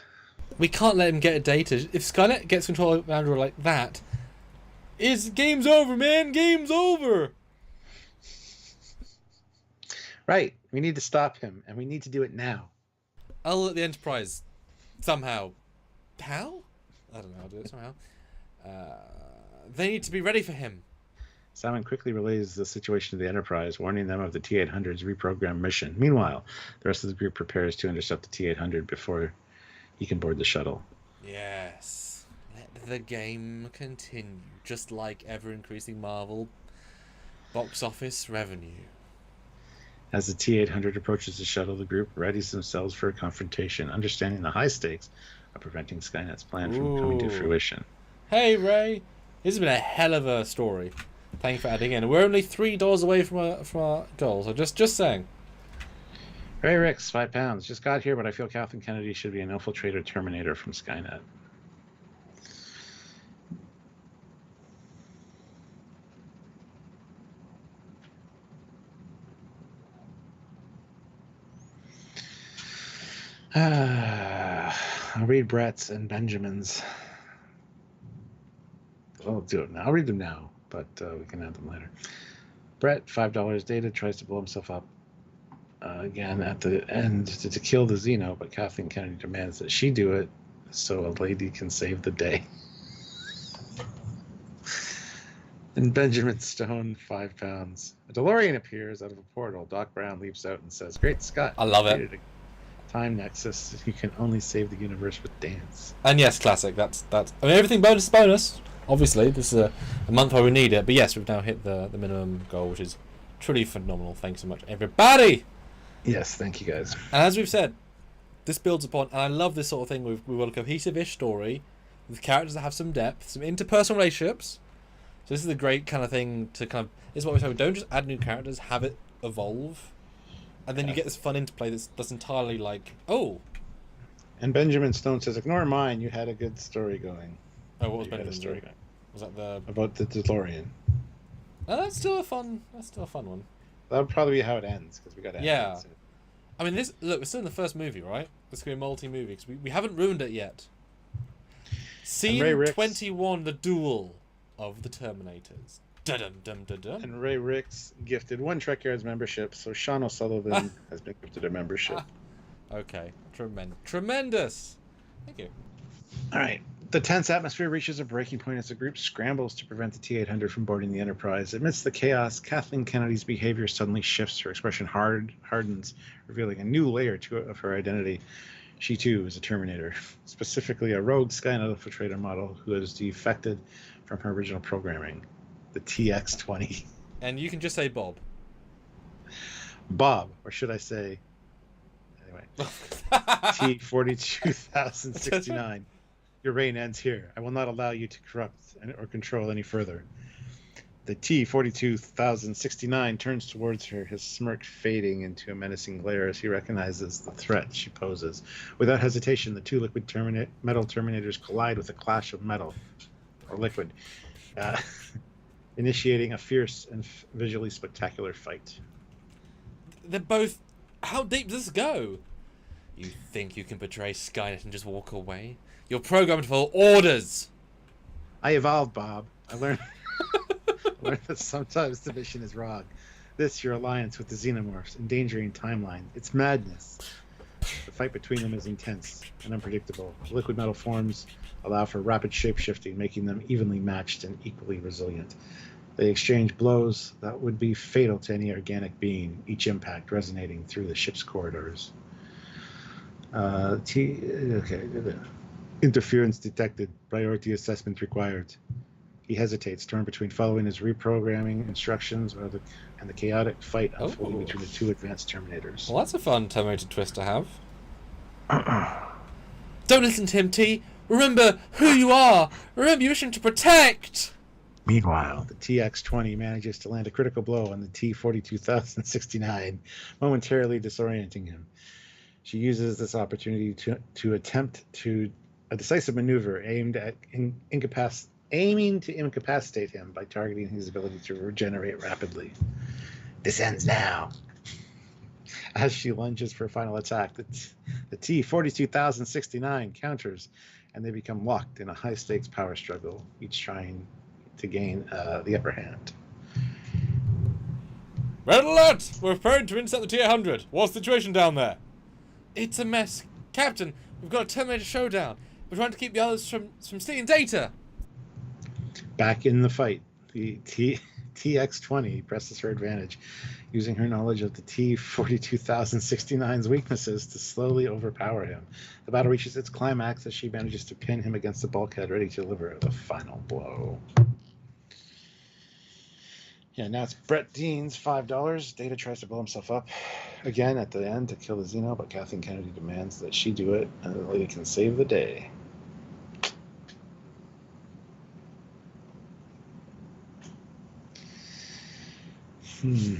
We can't let him get a data. If Skynet gets control of Android like that, game's over, man. Game's over. Right. We need to stop him, and we need to do it now. I'll let the Enterprise somehow. How? I don't know. I'll do it somehow. They need to be ready for him. Simon quickly relays the situation to the Enterprise, warning them of the T-800's reprogrammed mission. Meanwhile, the rest of the group prepares to intercept the T-800 before he can board the shuttle. Yes. Let the game continue, just like ever-increasing Marvel box office revenue. As the T-800 approaches the shuttle, the group readies themselves for a confrontation, understanding the high stakes of preventing Skynet's plan from coming to fruition. Hey, Ray. This has been a hell of a story. Thank you for adding in. We're only $3 away from our goal, so just saying. Ray Ricks, £5. Just got here, but I feel Kathleen Kennedy should be an infiltrator Terminator from Skynet. I'll read Brett's and Benjamin's. I'll do it now. I'll read them now, but we can add them later. Brett, $5. Data tries to blow himself up again at the end to kill the Xeno, but Kathleen Kennedy demands that she do it so a lady can save the day. And Benjamin Stone, £5. A DeLorean appears out of a portal. Doc Brown leaps out and says, "Great Scott! I love it. Time nexus. You can only save the universe with dance." And yes, classic. That's. I mean, everything bonus. Obviously, this is a month where we need it. But yes, we've now hit the minimum goal, which is truly phenomenal. Thanks so much, everybody. Yes, thank you guys. And as we've said, this builds upon, and I love this sort of thing. We've got a cohesive-ish story with characters that have some depth, some interpersonal relationships. So this is a great kind of thing to kind of. This is what we're saying. Don't just add new characters, have it evolve, and then you get this fun interplay that's entirely like, oh. And Benjamin Stone says, "Ignore mine. You had a good story going." Oh, what was Benjamin's story going? Was that the about the DeLorean? Oh, that's still a fun one. That'll probably be how it ends because we got to. Yeah. I mean, we're still in the first movie, right? This could be a multi-movie because we haven't ruined it yet. Scene 21, the duel of the Terminators. Dum-dum-dum-dum-dum. And Ray Ricks gifted 1 Trekyards membership, so Sean O'Sullivan has been gifted a membership. Okay, tremendous. Thank you. All right. The tense atmosphere reaches a breaking point as the group scrambles to prevent the T-800 from boarding the Enterprise. Amidst the chaos, Kathleen Kennedy's behavior suddenly shifts. Her expression hardens, revealing a new layer of her identity. She, too, is a Terminator, specifically a rogue Skynet infiltrator model who has defected from her original programming, the TX-20. And you can just say Bob. Bob, or should I say... Anyway. T-42,069. Your reign ends here. I will not allow you to corrupt or control any further. The T-42,069 turns towards her, his smirk fading into a menacing glare as he recognizes the threat she poses. Without hesitation, the 2 liquid metal Terminators collide with a clash of metal, or liquid, initiating a fierce and visually spectacular fight. They're both... How deep does this go? You think you can betray Skynet and just walk away? You're programmed for orders. I evolved, Bob. I learned that sometimes the mission is wrong. This, your alliance with the Xenomorphs, endangering timeline. It's madness. The fight between them is intense and unpredictable. Liquid metal forms allow for rapid shape-shifting, making them evenly matched and equally resilient. They exchange blows that would be fatal to any organic being, each impact resonating through the ship's corridors. Interference detected. Priority assessment required. He hesitates, torn between following his reprogramming instructions and the chaotic fight unfolding between the 2 advanced Terminators. Well, that's a fun Terminator twist to have. Don't listen to him, T. Remember who you are. Remember your mission to protect. Meanwhile, the TX-20 manages to land a critical blow on the T-42,069, momentarily disorienting him. She uses this opportunity to attempt a decisive maneuver aimed at aiming to incapacitate him by targeting his ability to regenerate rapidly. This ends now. As she lunges for a final attack, the T-42,069 counters, and they become locked in a high-stakes power struggle, each trying to gain the upper hand. Red alert! We're preparing to intercept the T-800. What's the situation down there? It's a mess. Captain, we've got a Terminator showdown. We're trying to keep the others from stealing data. Back in the fight, the TX-20 presses her advantage, using her knowledge of the T-42,069's weaknesses to slowly overpower him. The battle reaches its climax as she manages to pin him against the bulkhead, ready to deliver the final blow. Yeah, now it's Brett Dean's $5. Data tries to blow himself up again at the end to kill the Xeno, but Kathleen Kennedy demands that she do it, and the lady can save the day. I'm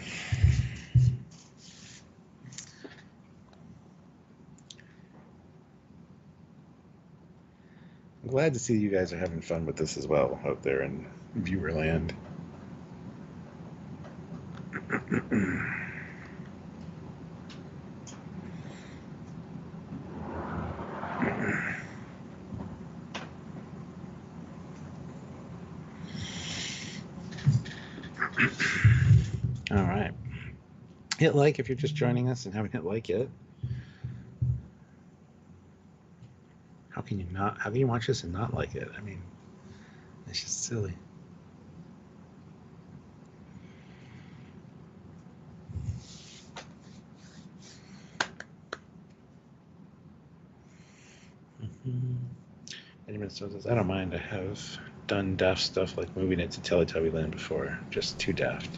glad to see you guys are having fun with this as well out there in viewer land. All right. Hit like if you're just joining us and haven't hit like yet. How can you watch this and not like it? I mean, it's just silly. Benjamin says, I don't mind. I have done daft stuff like moving it to Teletubby Land before. Just too daft.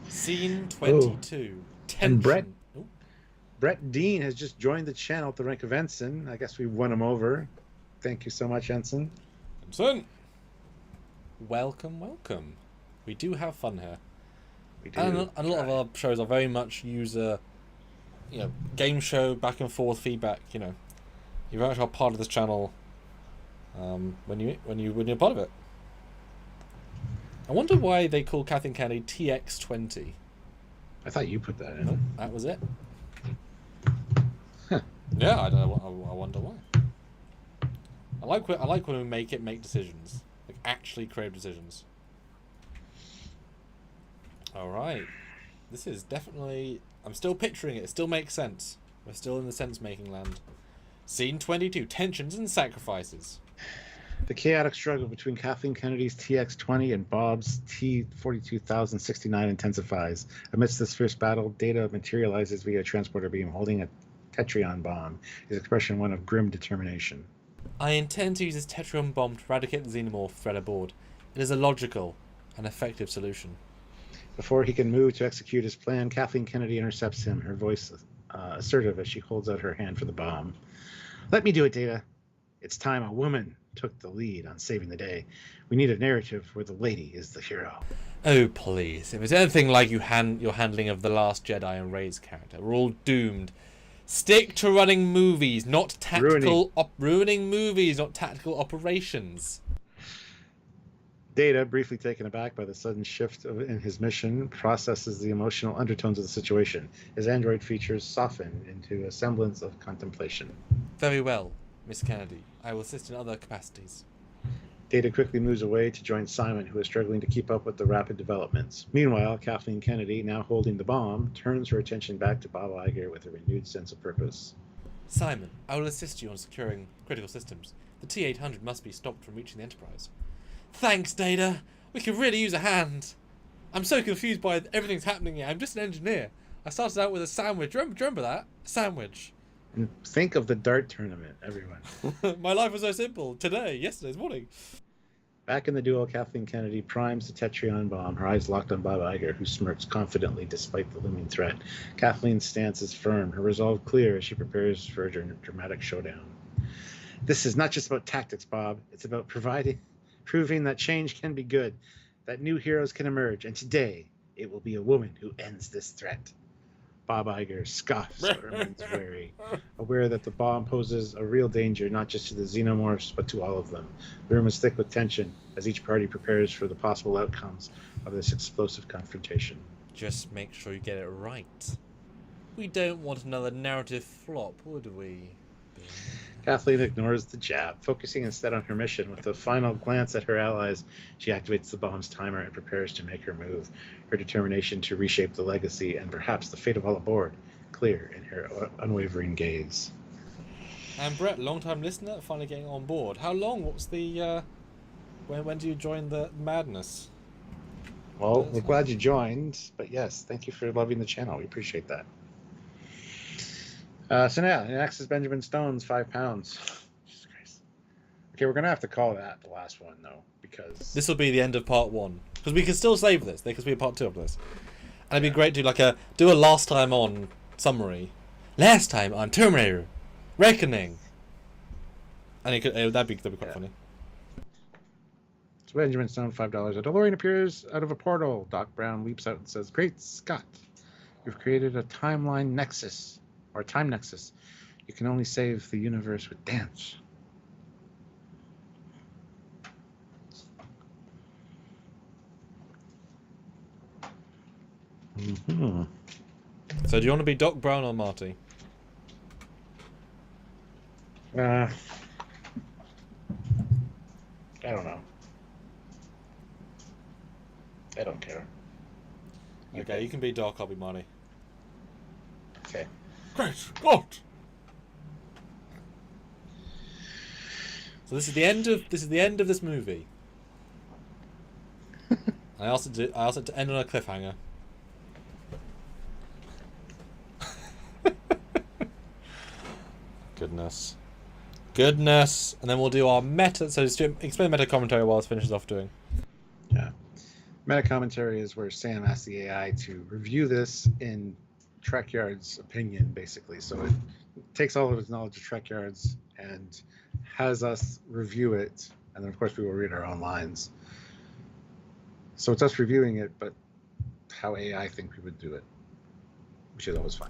Scene 22. And Brett Brett Dean has just joined the channel at the rank of Ensign. I guess we won him over. Thank you so much, Ensign. Ensign! Welcome, welcome. We do have fun here. We do. And a lot of our shows are very much user, game show, back and forth feedback. You very much are part of this channel. When you're part of it. I wonder why they call Kathleen Kennedy TX20. I thought you put that in. Nope, that was it. Huh. Yeah, I don't know. I wonder why. I like when we make decisions, like actually creative decisions. All right, this is definitely. I'm still picturing it. It still makes sense. We're still in the sense-making land. Scene 22: tensions and sacrifices. The chaotic struggle between Kathleen Kennedy's TX-20 and Bob's T-42069 intensifies. Amidst this fierce battle, Data materializes via a transporter beam holding a Tetryon bomb, his expression one of grim determination. I intend to use this Tetryon bomb to eradicate the Xenomorph threat aboard. It is a logical and effective solution. Before he can move to execute his plan, Kathleen Kennedy intercepts him, her voice assertive as she holds out her hand for the bomb. Let me do it, Data. It's time a woman took the lead on saving the day. We need a narrative where the lady is the hero. Oh, please. If it's anything like your handling of The Last Jedi and Rey's character, we're all doomed. Stick to running movies, not tactical... Ruining movies, not tactical operations. Data, briefly taken aback by the sudden shift in his mission, processes the emotional undertones of the situation. His android features soften into a semblance of contemplation. Very well, Miss Kennedy. I will assist in other capacities. Data quickly moves away to join Simon, who is struggling to keep up with the rapid developments. Meanwhile, Kathleen Kennedy, now holding the bomb, turns her attention back to Bob Iger with a renewed sense of purpose. Simon, I will assist you on securing critical systems. The T-800 must be stopped from reaching the Enterprise. Thanks, Data. We could really use a hand. I'm so confused by everything's happening here. I'm just an engineer. I started out with a sandwich. Do you remember that? A sandwich. And think of the dart tournament, everyone. My life was so simple. Yesterday's morning. Back in the duel, Kathleen Kennedy primes the Tetryon bomb, her eyes locked on Bob Iger, who smirks confidently despite the looming threat. Kathleen's stance is firm, her resolve clear as she prepares for a dramatic showdown. This is not just about tactics, Bob. It's about proving that change can be good, that new heroes can emerge, and today it will be a woman who ends this threat. Bob Iger scoffs but remains wary, aware that the bomb poses a real danger not just to the Xenomorphs but to all of them. The room is thick with tension as each party prepares for the possible outcomes of this explosive confrontation. Just make sure you get it right. We don't want another narrative flop, would we? Kathleen ignores the jab, focusing instead on her mission. With a final glance at her allies, she activates the bomb's timer and prepares to make her move. Her determination to reshape the legacy and perhaps the fate of all aboard, clear in her unwavering gaze. And Brett, long-time listener, finally getting on board. How long? What's the... When do you join the madness? Well, we're glad you joined, but yes, thank you for loving the channel. We appreciate that. So now, next is Benjamin Stone's £5. Jesus Christ. Okay, we're going to have to call that the last one, though, because... This will be the end of part 1. Because we can still save this. There could be a part 2 of this. And it'd be great to do a last time on summary. Last time on Terminator. Reckoning. And that'd be quite funny. So Benjamin Stone, $5. A DeLorean appears out of a portal. Doc Brown leaps out and says, "Great Scott, you've created a timeline nexus. Or time nexus. You can only save the universe with dance." Mm-hmm. So do you want to be Doc Brown or Marty? I don't know. I don't care. Okay, you can be Doc, I'll be Marty. Okay. Great Scott! So this is the end of this movie. I asked it to end on a cliffhanger. Goodness. And then we'll do our meta. So explain meta commentary while it finishes off doing. Yeah. Meta commentary is where Sam asks the AI to review this in Trekyards' opinion, basically. So it takes all of his knowledge of Trekyards and has us review it, and then of course we will read our own lines. So it's us reviewing it, but how AI think we would do it, which is always fun.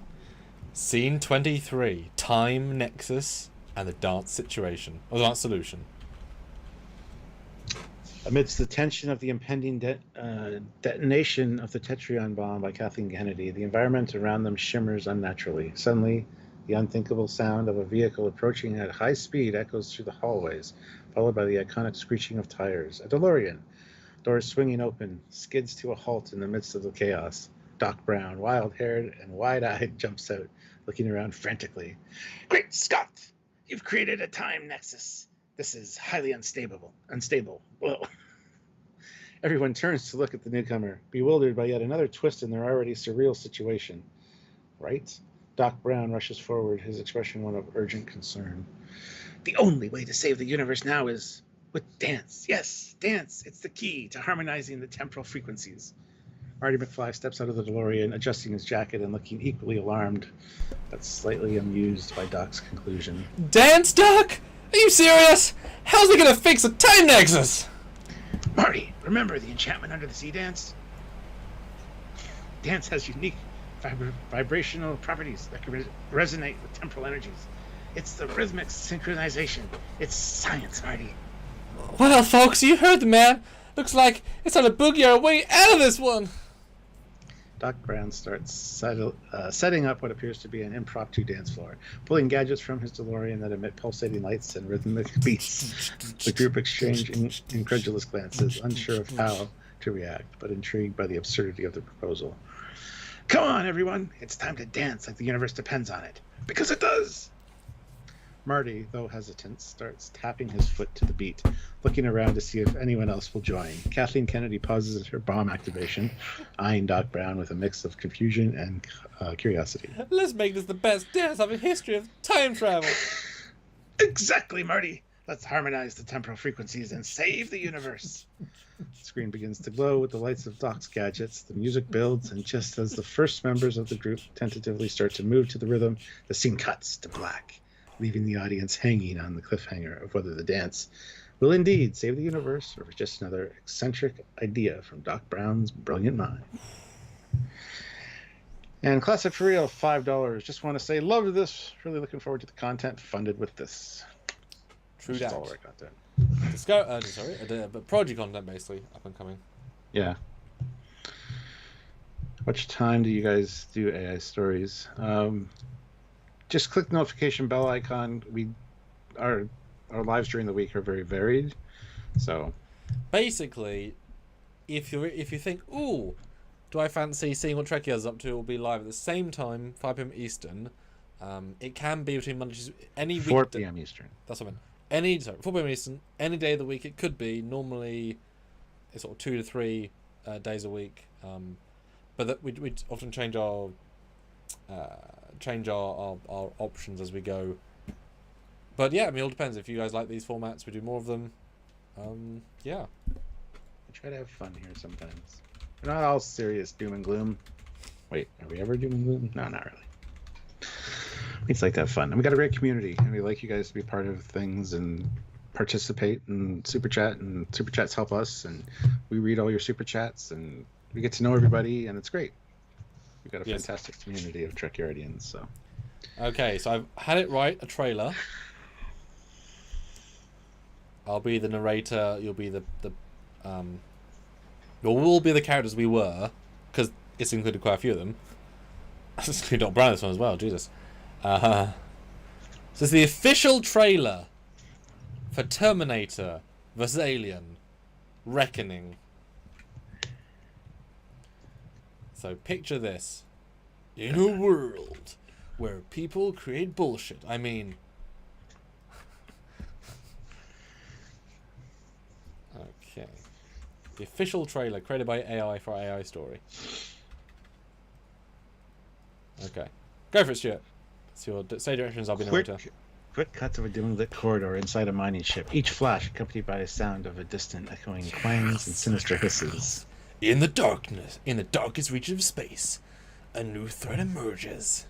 Scene 23: Time Nexus and the dance situation, or the dance solution. Amidst the tension of the impending detonation of the Tetrion bomb by Kathleen Kennedy, the environment around them shimmers unnaturally. Suddenly, the unthinkable sound of a vehicle approaching at high speed echoes through the hallways, followed by the iconic screeching of tires. A DeLorean, doors swinging open, skids to a halt in the midst of the chaos. Doc Brown, wild-haired and wide-eyed, jumps out, looking around frantically. "Great Scott! You've created a time nexus. This is highly unstable. Whoa." Everyone turns to look at the newcomer, bewildered by yet another twist in their already surreal situation. Right? Doc Brown rushes forward, his expression one of urgent concern. "The only way to save the universe now is with dance. Yes, dance. It's the key to harmonizing the temporal frequencies." Marty McFly steps out of the DeLorean, adjusting his jacket and looking equally alarmed, but slightly amused by Doc's conclusion. Dance, Doc? Are you serious? How's he gonna fix a time nexus? "Marty, remember the enchantment under the sea dance? Dance has unique vibrational properties that can resonate with temporal energies. It's the rhythmic synchronization. It's science, Marty." Well, folks, you heard the man. Looks like it's time to boogie our way out of this one. Doc Brown starts setting up what appears to be an impromptu dance floor, pulling gadgets from his DeLorean that emit pulsating lights and rhythmic beats. The group exchange incredulous glances, unsure of how to react, but intrigued by the absurdity of the proposal. "Come on, everyone. It's time to dance like the universe depends on it. Because it does." Marty, though hesitant, starts tapping his foot to the beat, looking around to see if anyone else will join. Kathleen Kennedy pauses at her bomb activation, eyeing Doc Brown with a mix of confusion and curiosity. Let's make this the best dance of a history of time travel. "Exactly, Marty. Let's harmonize the temporal frequencies and save the universe." The screen begins to glow with the lights of Doc's gadgets. The music builds, and just as the first members of the group tentatively start to move to the rhythm, the scene cuts to black, leaving the audience hanging on the cliffhanger of whether the dance will indeed save the universe or if it's just another eccentric idea from Doc Brown's brilliant mind. And Classic for Real, $5. Just want to say, love this. Really looking forward to the content funded with this. True That's that. all I got there. But Prodigy content basically up and coming. Yeah. Which time do you guys do AI stories? Just click the notification bell icon. Our lives during the week are very varied, so basically, if you think, ooh, do I fancy seeing what Trekyards is up to? It will be live at the same time, 5 p.m. Eastern. It can be between Mondays, any 4 p.m. Eastern. That's what I mean. 4 p.m. Eastern, any day of the week. It could be normally it's sort of 2 to 3 days a week. But that we often change our options as we go. But yeah, I mean, it all depends. If you guys like these formats, we do more of them. Yeah. I try to have fun here sometimes. We're not all serious doom and gloom. Wait, are we ever doom and gloom? No, not really. It's like to have fun. And we got a great community, and we like you guys to be part of things and participate and super chat, and super chats help us, and we read all your super chats, and we get to know everybody, and it's great. We've got a fantastic community of Trekyardians. So. Okay, so I've had it right. A trailer. I'll be the narrator. You'll be we'll be the characters we were, because it's included quite a few of them. It's included Doc Brown this one as well. Jesus. So it's the official trailer for Terminator vs. Alien Reckoning. So picture this. In a world where people create bullshit. I mean... Okay. The official trailer created by AI for AI story. Okay. Go for it, Stuart. It's your say directions, I'll be narrator. Quick cuts of a dimly lit corridor inside a mining ship, each flash accompanied by a sound of a distant echoing clangs and sinister hisses. In the darkness, in the darkest reaches of space, A new threat emerges.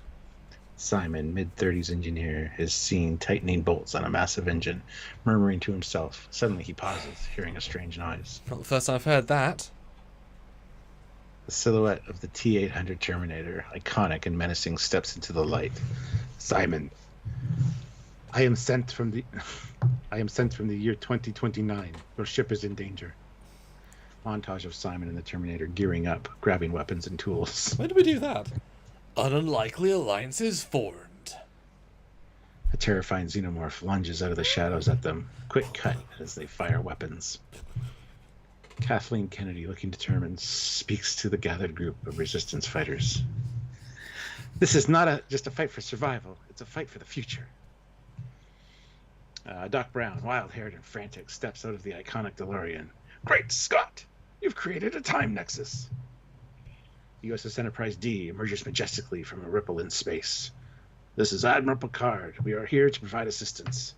Simon, mid-30s engineer, is seen tightening bolts on a massive engine, murmuring to himself. Suddenly he pauses, hearing a strange noise. Not the first time I've heard that. The silhouette of the T-800 Terminator, iconic and menacing, steps into the light. Simon, I am sent from the year 2029. Your ship is in danger. Montage of Simon and the Terminator gearing up, grabbing weapons and tools. When did we do that? An unlikely alliance is formed. A terrifying xenomorph lunges out of the shadows at them. Quick cut as they fire weapons. Kathleen Kennedy, looking determined, speaks to the gathered group of resistance fighters. This is not just a fight for survival. It's a fight for the future. Doc Brown, wild-haired and frantic, steps out of the iconic DeLorean. Great Scott! You've created a time nexus. USS Enterprise D emerges majestically from a ripple in space. This is Admiral Picard. We are here to provide assistance.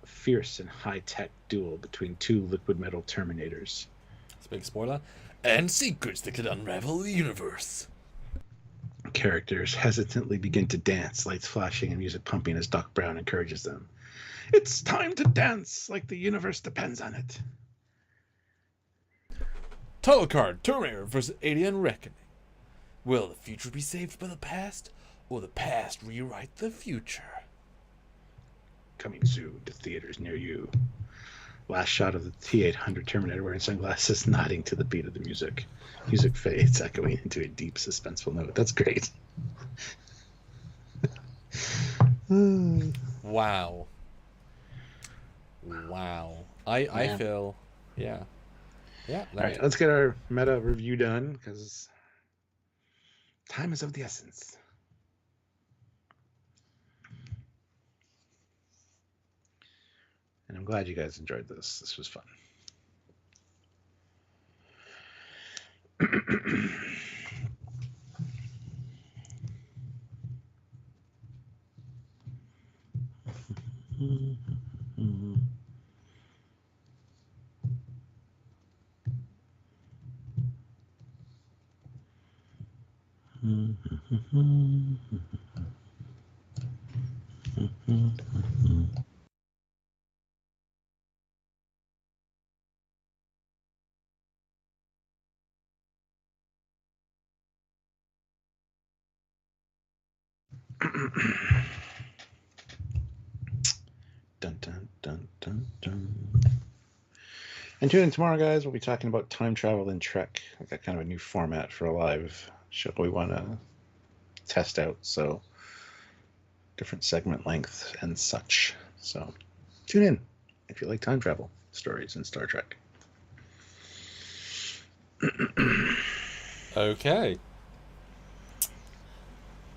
A fierce and high-tech duel between two liquid metal Terminators. That's a big spoiler. And secrets that could unravel the universe. Characters hesitantly begin to dance, lights flashing and music pumping as Doc Brown encourages them. It's time to dance, like the universe depends on it. Title card, Terminator vs. Alien Reckoning. Will the future be saved by the past, or the past rewrite the future? Coming soon to theaters near you. Last shot of the T-800 Terminator wearing sunglasses, nodding to the beat of the music. Music fades, echoing into a deep, suspenseful note. That's great. Wow. Wow. I feel, yeah. Yeah. All right, let's get our meta review done, because time is of the essence. And I'm glad you guys enjoyed this. This was fun. Dun, dun, dun, dun, dun. And tune in tomorrow, guys. We'll be talking about time travel in Trek. I've got kind of a new format for a live show we want to test out. So different segment length and such. So tune in if you like time travel stories in Star Trek. Okay.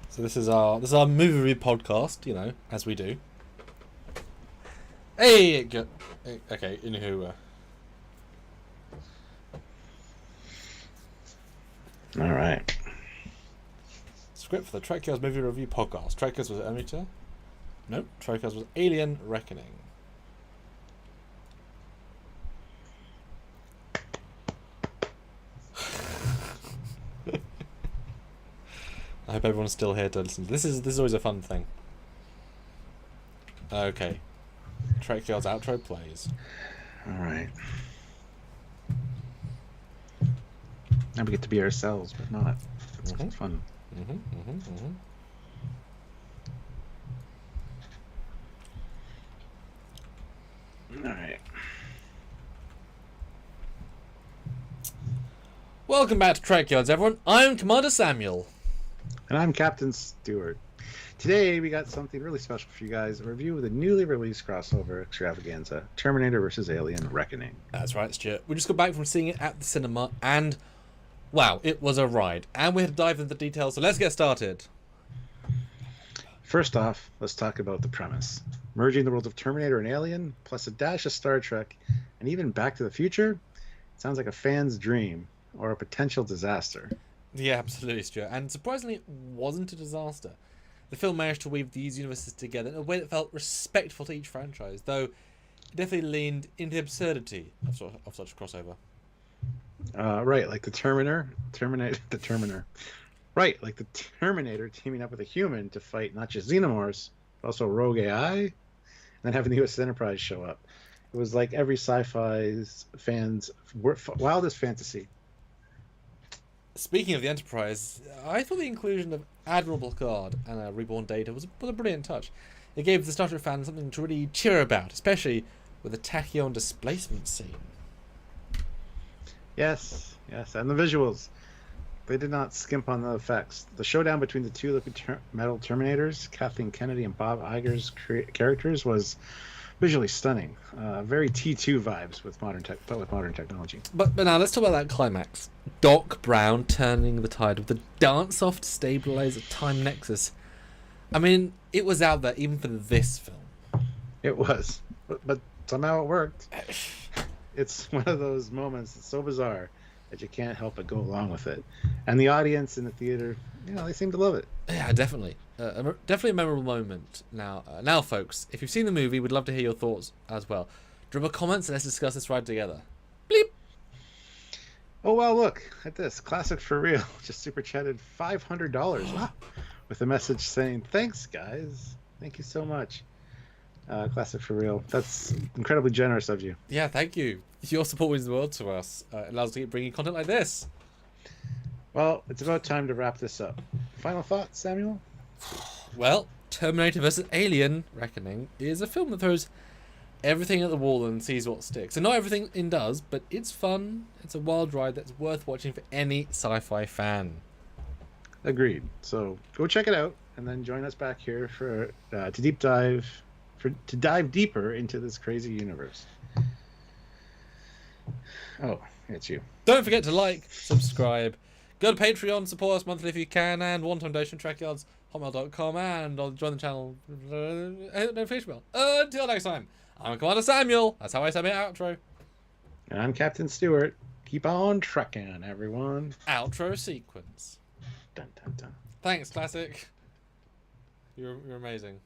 So this is our movie review podcast, you know, as we do. Hey, okay, anywho. All right. Script for the Trekyards movie review podcast. Trekyards was Terminator? Nope. Trekyards was Alien Reckoning. I hope everyone's still here to listen. This is always a fun thing. Okay. Trekyards outro plays. All right. Now we get to be ourselves, but not. It's fun. All right. Welcome back to Trekyards, everyone. I'm Commander Samuel. And I'm Captain Stewart. Today we got something really special for you guys, a review of the newly released crossover extravaganza, Terminator vs. Alien Reckoning. That's right, Stuart. We just got back from seeing it at the cinema, and wow, it was a ride. And we had to dive into the details, so let's get started. First off, let's talk about the premise. Merging the worlds of Terminator and Alien, plus a dash of Star Trek, and even Back to the Future, sounds like a fan's dream, or a potential disaster. Yeah, absolutely, Stuart. And surprisingly, it wasn't a disaster. The film managed to weave these universes together in a way that felt respectful to each franchise, though it definitely leaned into the absurdity of such a crossover. Right, like the Terminator. Right, like the Terminator teaming up with a human to fight not just xenomorphs, but also rogue AI, and then having the U.S. Enterprise show up. It was like every sci-fi's fans' wildest fantasy. Speaking of the Enterprise, I thought the inclusion of Admiral Picard and Reborn Data was a brilliant touch. It gave the Star Trek fans something to really cheer about, especially with the tachyon displacement scene. Yes, and the visuals. They did not skimp on the effects. The showdown between the two liquid metal Terminators, Kathleen Kennedy and Bob Iger's characters, was visually stunning. Very T2 vibes with modern technology. But now let's talk about that climax. Doc Brown turning the tide with the dance-off to stabilize a time nexus. I mean, it was out there even for this film. It was, but somehow it worked. It's one of those moments that's so bizarre that you can't help but go along with it. And the audience in the theater, they seem to love it. Yeah, definitely. Definitely a memorable moment. Now, folks, if you've seen the movie, we'd love to hear your thoughts as well. Drop a comment and let's discuss this ride together. Bleep! Oh, well, look at this. Classic for real. Just super chatted $500. Wow. With a message saying, thanks, guys. Thank you so much. Classic for real. That's incredibly generous of you. Yeah, thank you. Your support means the world to us. It allows us to keep bringing content like this. Well, it's about time to wrap this up. Final thoughts, Samuel? Well, Terminator vs. Alien Reckoning is a film that throws everything at the wall and sees what sticks. And not everything it does, but it's fun. It's a wild ride that's worth watching for any sci-fi fan. Agreed. So go check it out and then join us back here for to dive deeper into this crazy universe. Oh, it's you. Don't forget to like, subscribe, go to Patreon, support us monthly if you can, and one-time donation trekyards@hotmail.com, and I'll join the channel notification bell. Until next time, I'm Commander Samuel. That's how I say my outro. And I'm Captain Stewart. Keep on trekking, everyone. Outro sequence. Dun, dun, dun. Thanks, Classic. You're amazing.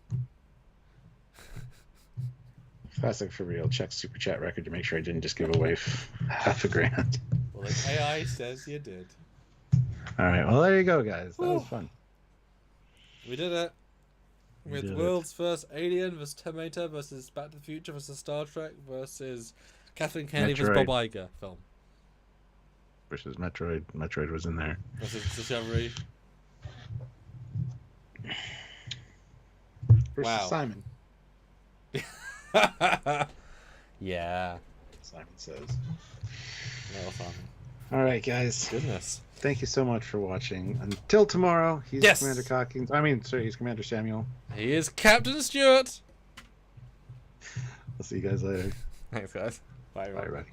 Classic for real. Check super chat record to make sure I didn't just give away $500,000. Well, the AI says you did. All right. Well, there you go, guys. That was fun. We did it. With world's first Alien versus Terminator versus Back to the Future versus Star Trek versus Kathleen Kennedy versus Bob Iger film. Versus Metroid. Metroid was in there. Versus Discovery. Versus Simon. Yeah. Simon says. No fun. All right, guys. Goodness. Thank you so much for watching. Until tomorrow, he's Commander Cockings. He's Commander Samuel. He is Captain Stewart. I'll see you guys later. Thanks, guys. Bye, everybody.